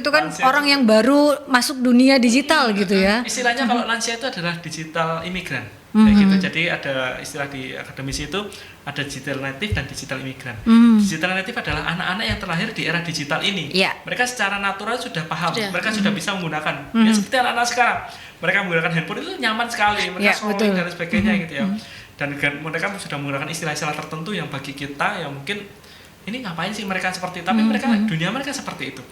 kan lansia orang juga. yang baru masuk dunia digital gitu ya. Istilahnya kalau lansia itu adalah digital imigran. Kayak gitu. Jadi ada istilah di akademisi itu ada digital native dan digital imigran. Digital native adalah anak-anak yang terlahir di era digital ini. Mereka secara natural sudah paham, mereka sudah bisa menggunakan. Ya seperti anak-anak sekarang, mereka menggunakan handphone itu nyaman sekali, mereka scrolling dan sebagainya gitu ya. Dan mereka sudah menggunakan istilah-istilah tertentu yang bagi kita yang mungkin ini ngapain sih mereka seperti itu, tapi mereka dunia mereka seperti itu.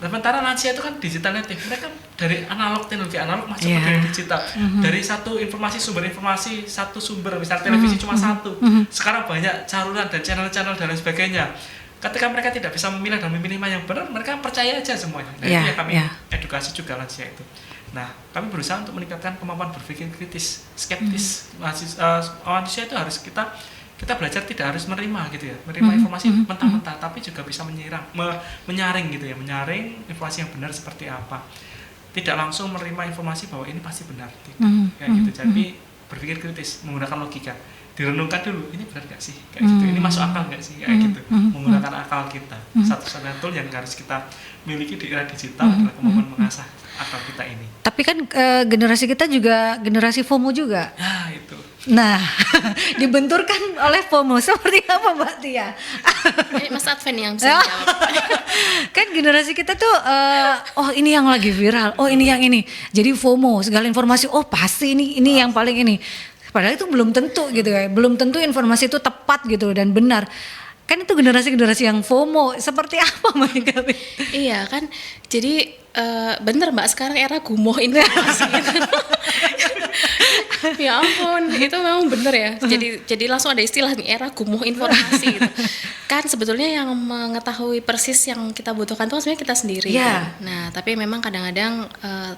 Sementara lansia itu kan digital native, mereka dari analog, teknologi analog masuk ke dunia digital. Dari satu sumber informasi, satu sumber, misalnya televisi cuma satu, sekarang banyak saluran dan channel-channel dan lain sebagainya. Ketika mereka tidak bisa memilah dan memilih mana yang benar, mereka percaya aja semuanya. Nah, itu ya kami edukasi juga lansia itu. Nah, kami berusaha untuk meningkatkan kemampuan berpikir kritis, skeptis. Manusia itu harus kita belajar tidak harus menerima gitu ya, menerima informasi mentah-mentah, tapi juga bisa menyaring gitu ya, menyaring informasi yang benar seperti apa. Tidak langsung menerima informasi bahwa ini pasti benar, kayak gitu. Jadi berpikir kritis, menggunakan logika, direnungkan dulu, ini benar nggak sih kayak gitu, ini masuk akal nggak sih kayak gitu, menggunakan akal kita. Satu-satunya tool yang harus kita miliki di era digital adalah kemampuan mengasah akal kita ini. Tapi kan generasi kita juga generasi FOMO juga. Nah itu. Nah, dibenturkan oleh FOMO seperti apa Mbak Tia? Mas Adven yang bisa jawab. Kan generasi kita tuh, oh ini yang lagi viral, oh ini yang ini. Jadi FOMO, segala informasi, oh pasti ini yang paling ini. Padahal itu belum tentu gitu ya, belum tentu informasi itu tepat gitu dan benar. Kan itu generasi-generasi yang FOMO, seperti apa Mbak? Iya kan, jadi bener Mbak, sekarang era gumoh informasi gitu. Ya ampun, itu memang bener ya. Jadi langsung ada istilah nih, era gumoh informasi gitu. Kan sebetulnya yang mengetahui persis yang kita butuhkan itu sebenarnya kita sendiri. Yeah. Kan? Nah, tapi memang kadang-kadang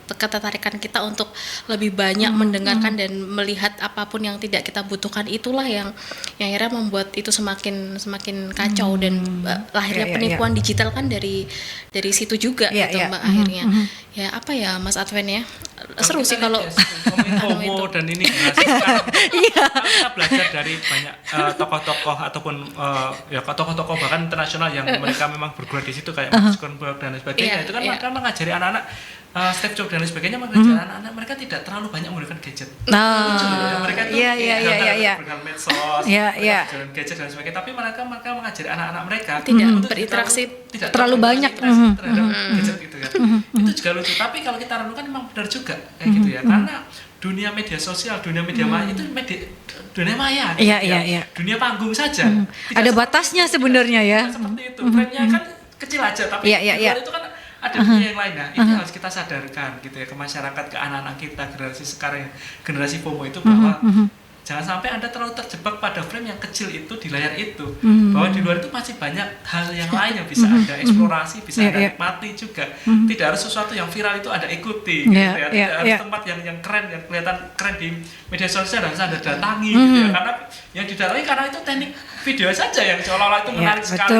ketertarikan kita untuk lebih banyak mendengarkan dan melihat apapun yang tidak kita butuhkan, itulah yang akhirnya membuat itu semakin kacau dan lahirnya penipuan digital kan dari situ juga gitu Mbak akhirnya. Ya apa ya Mas Adven ya? Seru sih kalau FOMO dan ini kita belajar dari banyak tokoh-tokoh ataupun ya tokoh-tokoh bahkan internasional yang mereka memang bergerak di situ kayak Mark Zuckerberg dan sebagainya. Itu kan mereka mengajari anak-anak, Steve Jobs dan sebagainya mengajari anak-anak mereka tidak terlalu banyak menggunakan gadget. Mereka itu bergunakan medsos, bergunakan gadget dan sebagainya. Tapi mereka mengajari anak-anak mereka tidak berinteraksi tidak terlalu banyak terhadap gadget gitu ya. Itu juga lucu. Tapi kalau kita renungkan memang benar juga kayak gitu ya. Karena dunia media sosial, dunia media maya itu dunia maya. Iya. Dunia panggung saja. Ada batasnya sebenarnya ya. Seperti itu. Frame-nya kan kecil aja, tapi di luar itu kan ada dunia yang lain. Nah, ini harus kita sadarkan gitu ya ke masyarakat, ke anak-anak kita generasi sekarang, generasi FOMO itu bahwa jangan sampai Anda terlalu terjebak pada frame yang kecil itu di layar itu. Bahwa di luar itu masih banyak hal yang lain yang bisa Anda eksplorasi, bisa Anda nikmati juga. Tidak harus sesuatu yang viral itu Anda ikuti gitu ya. Tidak harus tempat yang keren, yang kelihatan keren di media sosial harus Anda datangi gitu ya. Karena yang didatangi karena itu teknik video saja yang seolah-olah itu menarik sekali.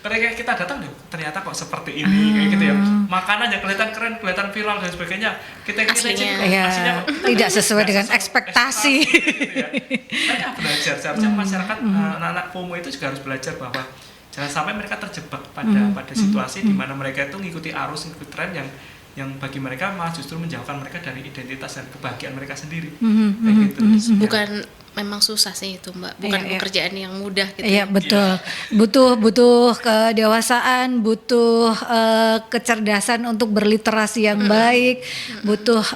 Ketika kita datang ternyata kok seperti ini kayak gitu ya. Makanan yang kelihatan keren, kelihatan viral dan sebagainya. Kita aslinya tidak sesuai dengan ekspektasi. Gitu ya. Mereka belajar, seharusnya masyarakat anak-anak FOMO itu juga harus belajar bahwa jangan sampai mereka terjebak pada situasi di mana mereka itu ngikuti arus, ngikuti tren yang bagi mereka malah justru menjauhkan mereka dari identitas dan kebahagiaan mereka sendiri. Kayak gitu. Bukan memang susah sih itu Mbak, bukan pekerjaan yang mudah gitu. Iya betul, butuh kedewasaan, butuh kecerdasan untuk berliterasi yang baik, butuh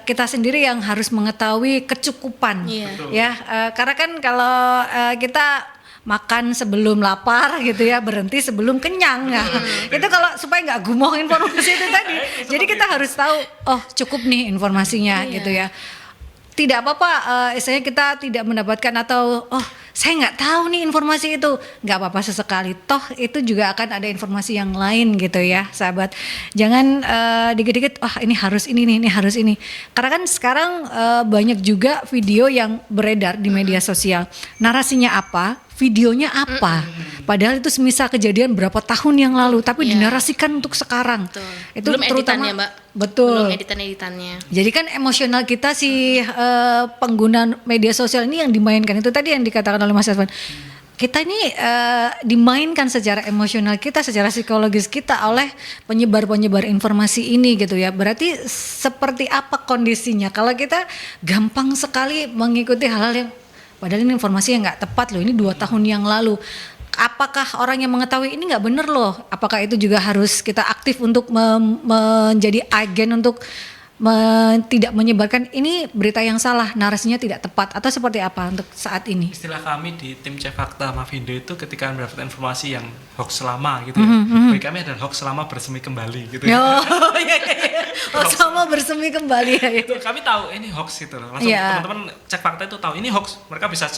kita sendiri yang harus mengetahui kecukupan, ya. Karena kan kalau kita makan sebelum lapar gitu ya, berhenti sebelum kenyang ya. Itu kalau supaya nggak gumoh informasi itu tadi. Jadi kita harus tahu, oh cukup nih informasinya gitu ya. Tidak apa-apa, istilahnya kita tidak mendapatkan atau saya nggak tahu nih informasi itu, nggak apa-apa sesekali. Toh itu juga akan ada informasi yang lain gitu ya, sahabat. Jangan dikit-dikit, ini harus ini nih, ini harus ini. Karena kan sekarang banyak juga video yang beredar di media sosial. Narasinya apa? Videonya apa? Padahal itu semisal kejadian berapa tahun yang lalu, tapi dinarasikan untuk sekarang. Betul. Itu belum terutama editannya, Mbak. Betul. Belum editannya. Jadi kan emosional kita si pengguna media sosial ini yang dimainkan, itu tadi yang dikatakan oleh Mas Adven. Kita ini dimainkan secara emosional kita, secara psikologis kita oleh penyebar-penyebar informasi ini gitu ya. Berarti seperti apa kondisinya kalau kita gampang sekali mengikuti hal-hal yang padahal ini informasi yang nggak tepat loh, ini 2 tahun yang lalu. Apakah orang yang mengetahui ini nggak benar loh? Apakah itu juga harus kita aktif untuk menjadi agen untuk tidak menyebarkan ini berita yang salah, narasinya tidak tepat, atau seperti apa untuk saat ini? Istilah kami di tim Cek Fakta Mavindo itu ketika mendapatkan informasi yang hoax lama gitu ya. Bagi kami adalah hoax lama bersemi kembali gitu ya. Hoax lama bersemi kembali ya. Itu kami tahu ini hoax gitu loh. Langsung teman-teman Cek Fakta itu tahu ini hoax. Mereka bisa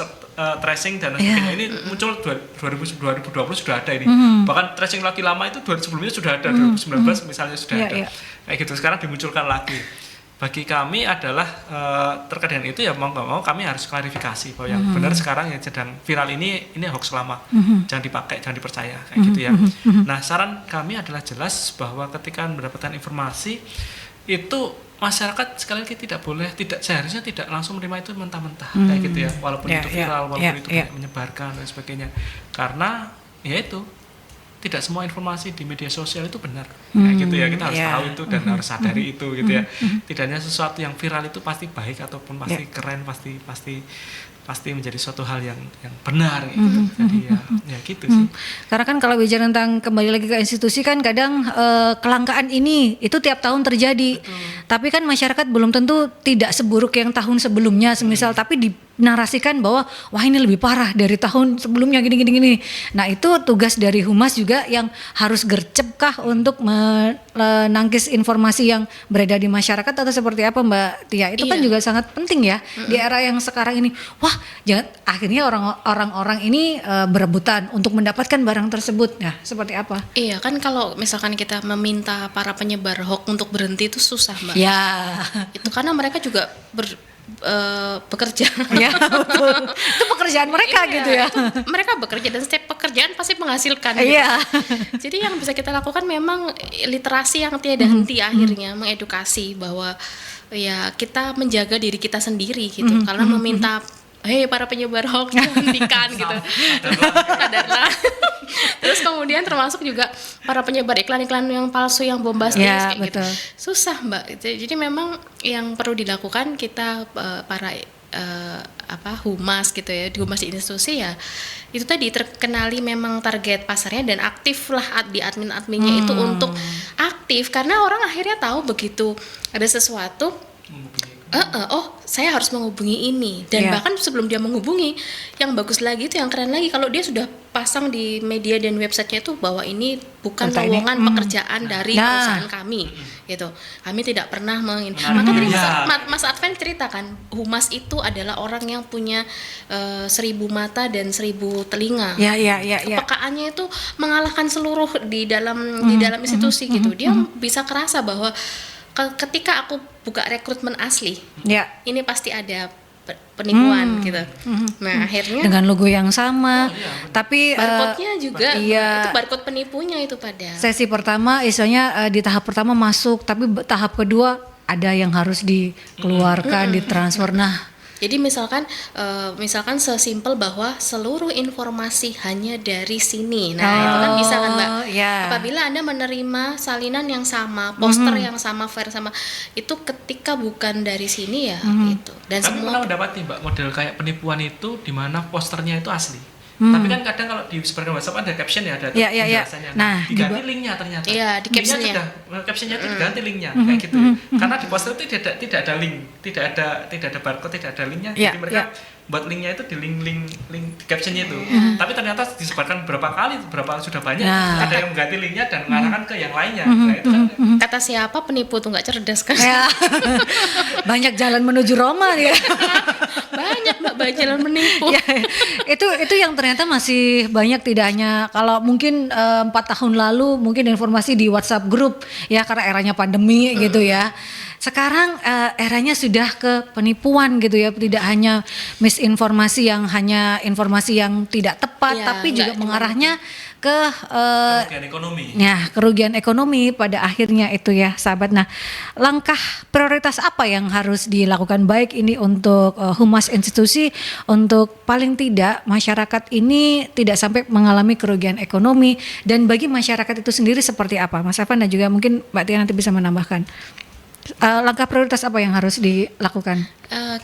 tracing dan sebagainya. Ini muncul 2020 sudah ada ini. Bahkan tracing lagi lama itu sebelumnya sudah ada, 2019 misalnya sudah ada. Kayak gitu, sekarang dimunculkan lagi. Bagi kami adalah terkait dengan itu ya mau nggak mau kami harus klarifikasi bahwa yang benar sekarang yang sedang viral ini hoax lama, jangan dipakai, jangan dipercaya kayak gitu ya. Nah saran kami adalah jelas bahwa ketika mendapatkan informasi itu masyarakat sekali lagi seharusnya tidak langsung menerima itu mentah-mentah kayak gitu ya, walaupun itu viral, walaupun itu kayak menyebarkan dan sebagainya, karena ya itu tidak semua informasi di media sosial itu benar kayak gitu ya, kita harus tahu itu dan harus sadari itu gitu ya. Tidak hanya sesuatu yang viral itu pasti baik ataupun pasti keren, pasti menjadi suatu hal yang benar gitu. Jadi ya gitu sih. Karena kan kalau bicara tentang kembali lagi ke institusi kan kadang kelangkaan ini itu tiap tahun terjadi. Tapi kan masyarakat belum tentu tidak seburuk yang tahun sebelumnya semisal, tapi dinarasikan bahwa wah ini lebih parah dari tahun sebelumnya gini. Nah, itu tugas dari Humas juga yang harus gercep kah untuk menangkis informasi yang beredar di masyarakat atau seperti apa Mbak Tia? Itu kan juga sangat penting ya di era yang sekarang ini. Wah, jangan akhirnya orang-orang ini berebutan untuk mendapatkan barang tersebut. Nah, seperti apa? Iya, kan kalau misalkan kita meminta para penyebar hoax untuk berhenti itu susah, Mbak. Ya. Itu karena mereka juga bekerja. Ya, betul. Itu pekerjaan mereka gitu ya. Mereka bekerja dan setiap pekerjaan pasti menghasilkan. Iya. Gitu. Jadi yang bisa kita lakukan memang literasi yang tiada henti akhirnya, mengedukasi bahwa ya kita menjaga diri kita sendiri gitu. Karena meminta hei para penyebar hoax hentikan gitu. Sadarlah. Terus kemudian termasuk juga para penyebar iklan-iklan yang palsu, yang bombastis kayak gitu. Susah, Mbak. Jadi memang yang perlu dilakukan kita para humas gitu ya, di humas di institusi ya, itu tadi terkenali memang target pasarnya dan aktif lah di admin-adminnya itu untuk aktif, karena orang akhirnya tahu begitu ada sesuatu saya harus menghubungi ini, dan bahkan sebelum dia menghubungi, yang bagus lagi itu, yang keren lagi, kalau dia sudah pasang di media dan websitenya itu bahwa ini bukan lowongan pekerjaan dari perusahaan kami gitu, kami tidak pernah maka tadi Mas Adven ceritakan Humas itu adalah orang yang punya 1000 mata dan 1000 telinga. Kepekaannya itu mengalahkan seluruh di dalam institusi gitu. Dia bisa kerasa bahwa ketika aku buka rekrutmen asli, ini pasti ada penipuan gitu. Nah, akhirnya dengan logo yang sama, tapi barcode-nya juga itu barcode penipunya itu pada sesi pertama, istilahnya di tahap pertama masuk, tapi tahap kedua ada yang harus dikeluarkan, ditransfer. Nah, jadi misalkan sesimpel bahwa seluruh informasi hanya dari sini. Nah, itu kan bisa kan, Mbak? Apabila Anda menerima salinan yang sama, poster yang sama, file sama, itu ketika bukan dari sini ya gitu. Dan kami semua pernah mendapati, Mbak, model kayak penipuan itu di mana posternya itu asli. Tapi kan kadang kalau disebarkan WhatsApp ada caption ya, ada penjelasannya. Nah, diganti linknya ternyata. Iya, di captionnya. Captionnya itu diganti linknya kayak gitu. Karena di poster itu tidak ada link, tidak ada barcode, tidak ada linknya. Jadi mereka buat linknya itu di link captionnya itu. Tapi ternyata disebarkan berapa kali, sudah banyak. Ada yang mengganti linknya dan mengarahkan ke yang lainnya. Nah, itu kan kata siapa, penipu tuh nggak cerdas kan? Banyak jalan menuju Roma ya. Banyak, Mbak, banyak jalan menipu. Itu yang ternyata masih banyak, tidak hanya kalau mungkin 4 tahun lalu mungkin informasi di WhatsApp grup ya, karena eranya pandemi gitu ya. Sekarang eranya sudah ke penipuan gitu ya, tidak hanya misinformasi yang hanya informasi yang tidak tepat, tapi juga mengarahnya ke kerugian ekonomi. Kerugian ekonomi pada akhirnya itu ya, sahabat. Nah, langkah prioritas apa yang harus dilakukan baik ini untuk humas institusi untuk paling tidak masyarakat ini tidak sampai mengalami kerugian ekonomi, dan bagi masyarakat itu sendiri seperti apa, Mas Evan, dan juga mungkin Mbak Tia nanti bisa menambahkan. Langkah prioritas apa yang harus dilakukan?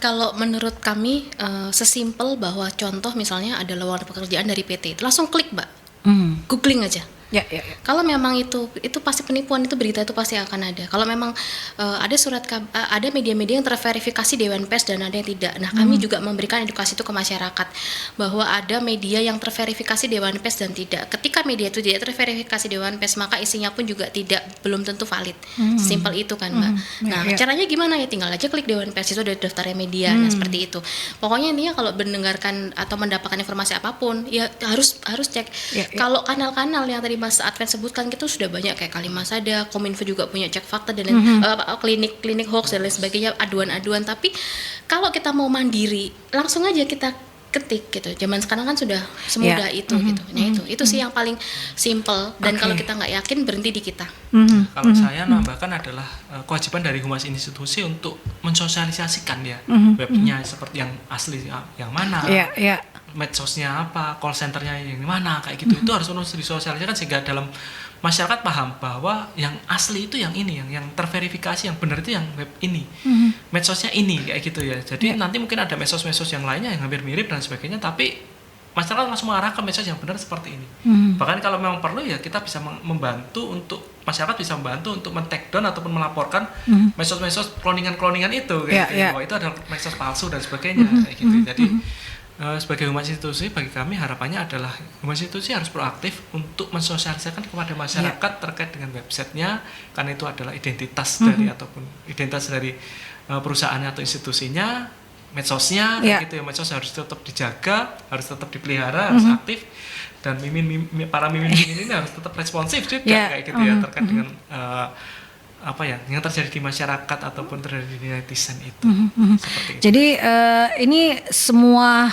Kalau menurut kami sesimpel bahwa contoh misalnya ada lowongan pekerjaan dari PT, itu langsung klik, Mbak, googling aja. Kalau memang itu pasti penipuan, itu berita itu pasti akan ada. Kalau memang ada media-media yang terverifikasi Dewan Pers dan ada yang tidak. Nah, kami juga memberikan edukasi itu ke masyarakat bahwa ada media yang terverifikasi Dewan Pers dan tidak. Ketika media itu tidak terverifikasi Dewan Pers, maka isinya pun juga belum tentu valid. Simpel itu kan, Mbak. Nah, caranya gimana ya? Tinggal aja klik Dewan Pers, itu ada daftarnya media. Nah, seperti itu. Pokoknya ini ya, kalau mendengarkan atau mendapatkan informasi apapun, ya harus cek. Kalau kanal-kanal yang tadi Mas Adven sebutkan itu sudah banyak, kayak Kalimasada, Kominfo juga punya cek fakta dan klinik hoax dan lain sebagainya, aduan-aduan. Tapi kalau kita mau mandiri, langsung aja kita ketik gitu. Zaman sekarang kan sudah semudah itu gitu. Nah itu sih yang paling simple, dan kalau kita nggak yakin berhenti di kita. Kalau saya nambahkan adalah kewajiban dari humas institusi untuk mensosialisasikan ya webnya seperti yang asli yang mana, medsosnya apa, call centernya yang mana kayak gitu. Itu harus disosialisasikan sehingga dalam masyarakat paham bahwa yang asli itu yang ini, yang terverifikasi, yang benar itu yang web ini, medsosnya ini kayak gitu ya. Jadi nanti mungkin ada medsos-medsos yang lainnya yang hampir mirip dan sebagainya, tapi masyarakat langsung mengarah ke medsos yang benar seperti ini. Bahkan kalau memang perlu ya kita bisa membantu untuk masyarakat bisa membantu untuk men-take down ataupun melaporkan medsos-medsos cloningan-cloningan itu kayak gitu. Bahwa itu adalah medsos palsu dan sebagainya kayak gitu. Jadi sebagai humas institusi, bagi kami harapannya adalah humas institusi harus proaktif untuk mensosialisasikan kepada masyarakat terkait dengan websitenya, karena itu adalah identitas dari ataupun identitas dari perusahaannya atau institusinya, medsosnya kayak gitu ya. Medsos harus tetap dijaga, harus tetap dipelihara, harus aktif, dan para mimin ini harus tetap responsif juga kayak gitu ya terkait dengan apa ya yang terjadi di masyarakat ataupun terjadi di netizen itu. Seperti itu. Jadi ini semua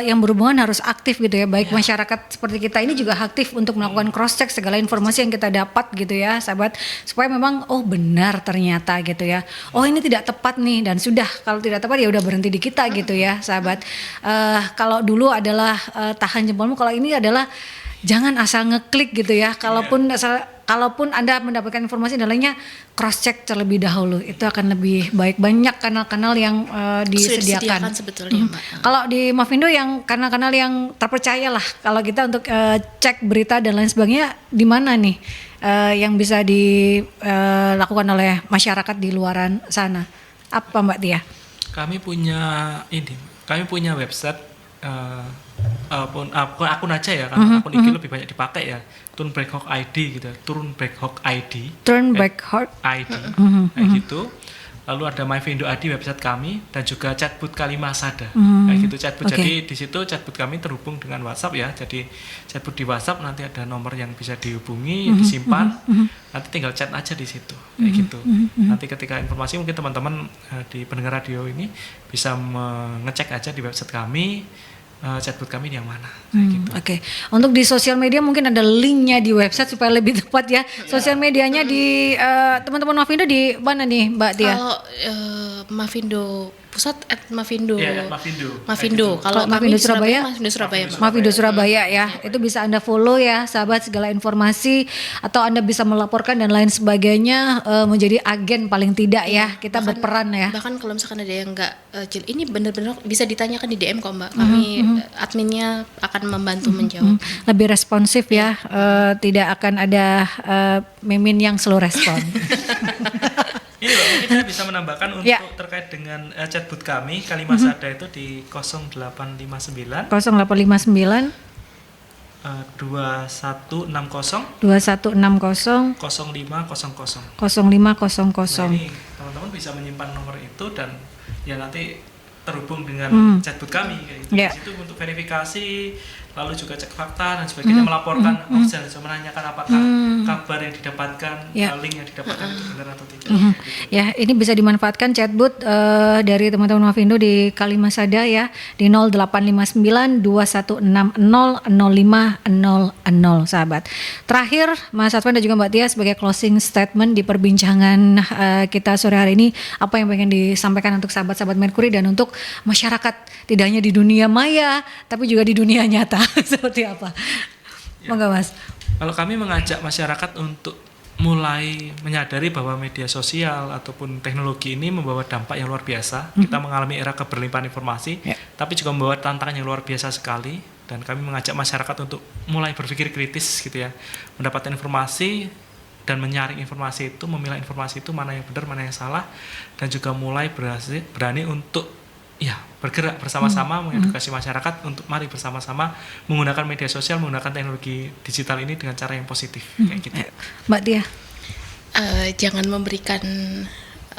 yang berhubungan harus aktif gitu ya, baik masyarakat seperti kita ini juga aktif untuk melakukan cross check segala informasi yang kita dapat gitu ya sahabat, supaya memang benar ternyata gitu ya, ini tidak tepat nih, dan sudah, kalau tidak tepat ya udah berhenti di kita gitu ya sahabat. Kalau dulu adalah tahan jempolmu, kalau ini adalah jangan asal ngeklik gitu ya. Kalaupun Anda mendapatkan informasi dan lainnya, cross check terlebih dahulu, itu akan lebih baik. Banyak kanal-kanal yang disediakan sebetulnya, Mbak. Kalau di Mavindo yang kanal-kanal yang terpercaya lah, kalau kita untuk cek berita dan lain sebagainya, di mana nih yang bisa dilakukan oleh masyarakat di luaran sana? Apa Mbak Tia? Kami punya website, akun aja ya, karena akun IG lebih banyak dipakai ya. Turn Back Hoax ID gitu, Turn Back Hoax ID. Turn Back Hoax ID, kayak gitu. Lalu ada Mavindo ID website kami, dan juga chatbot Kalimasada, kayak gitu chatbot. Jadi di situ chatbot kami terhubung dengan WhatsApp ya. Jadi chatbot di WhatsApp nanti ada nomor yang bisa dihubungi, disimpan, nanti tinggal chat aja di situ, kayak gitu. Nanti ketika informasi mungkin teman-teman di pendengar radio ini bisa mengecek aja di website kami. Chatbot kami yang mana gitu. Oke. Untuk di sosial media mungkin ada linknya di website supaya lebih tepat ya. Sosial medianya di teman-teman Mavindo di mana nih Mbak Tia? Kalau Mavindo pusat @mavindo. Mavindo. Kalau Mavindo kami Surabaya, Mavindo Surabaya ya. Itu bisa Anda follow ya, sahabat, segala informasi, atau Anda bisa melaporkan dan lain sebagainya, menjadi agen paling tidak ya. Kita berperan ya. Bahkan kalau misalkan ada yang enggak ini benar-benar bisa ditanyakan di DM kok Mbak. Kami adminnya akan membantu menjawab. Lebih responsif ya. Tidak akan ada mimin yang slow respon. Ini Mbak, mungkin saya bisa menambahkan untuk terkait dengan chatbot kami Kalimasada itu di 0859 0859 2160 0500 0500. 0500. Nah, ini teman-teman bisa menyimpan nomor itu dan ya nanti terhubung dengan chatbot kami kayak gitu. Di situ untuk verifikasi, lalu juga cek fakta dan sebagainya, melaporkan dan menanyakan apakah kabar yang didapatkan, link yang didapatkan itu benar atau tidak. Ya, ini bisa dimanfaatkan chatbot dari teman-teman Mavindo di Kalimasada ya, di 0859 2160 0500 sahabat. Terakhir Mas Advan dan juga Mbak Tia sebagai closing statement di perbincangan kita sore hari ini, apa yang pengen disampaikan untuk sahabat-sahabat Merkuri dan untuk masyarakat, tidak hanya di dunia maya tapi juga di dunia nyata. Seperti apa? Monggo Mas. Kalau kami mengajak masyarakat untuk mulai menyadari bahwa media sosial ataupun teknologi ini membawa dampak yang luar biasa. Kita mengalami era keberlimpahan informasi, tapi juga membawa tantangan yang luar biasa sekali. Dan kami mengajak masyarakat untuk mulai berpikir kritis gitu ya, mendapatkan informasi dan menyaring informasi itu, memilah informasi itu mana yang benar, mana yang salah, dan juga mulai berani untuk bergerak bersama-sama mengedukasi masyarakat untuk mari bersama-sama menggunakan media sosial, menggunakan teknologi digital ini dengan cara yang positif kayak gitu. Mbak Tia, jangan memberikan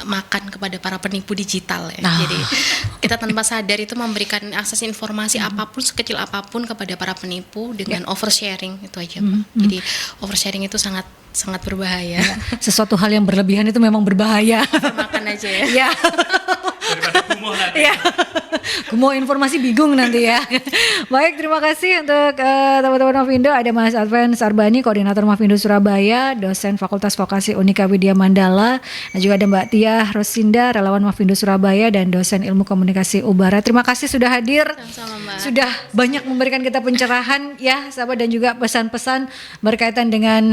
makan kepada para penipu digital ya. Jadi kita tanpa sadar itu memberikan akses informasi apapun, sekecil apapun kepada para penipu dengan oversharing, itu aja Mbak. Jadi oversharing itu sangat berbahaya. Sesuatu hal yang berlebihan itu memang berbahaya. Makan aja ya. daripada gumoh nanti. Ya, mau informasi bingung nanti ya. Baik, terima kasih untuk teman-teman Mafindo. Ada Mas Adven Sarbani, Koordinator Mafindo Surabaya, dosen Fakultas Vokasi Unika Widya Mandala, dan juga ada Mbak Tia Rosinda, relawan Mafindo Surabaya dan dosen Ilmu Komunikasi Ubara. Terima kasih sudah hadir. Sama-sama, Mbak. Sudah banyak memberikan kita pencerahan ya, sahabat, dan juga pesan-pesan berkaitan dengan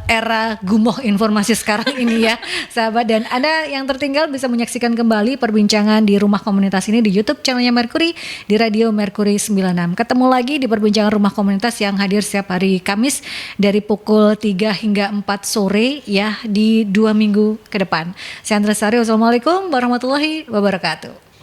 era gumoh informasi sekarang ini ya, sahabat. Dan Anda yang tertinggal bisa menyaksikan kembali perbincangan di Rumah Komunitas ini di YouTube channelnya Mercury, di Radio Mercury 96. Ketemu lagi di perbincangan Rumah Komunitas yang hadir setiap hari Kamis dari pukul 3 hingga 4 sore ya, di 2 minggu ke depan. Saya Andra Sari, wassalamualaikum warahmatullahi wabarakatuh.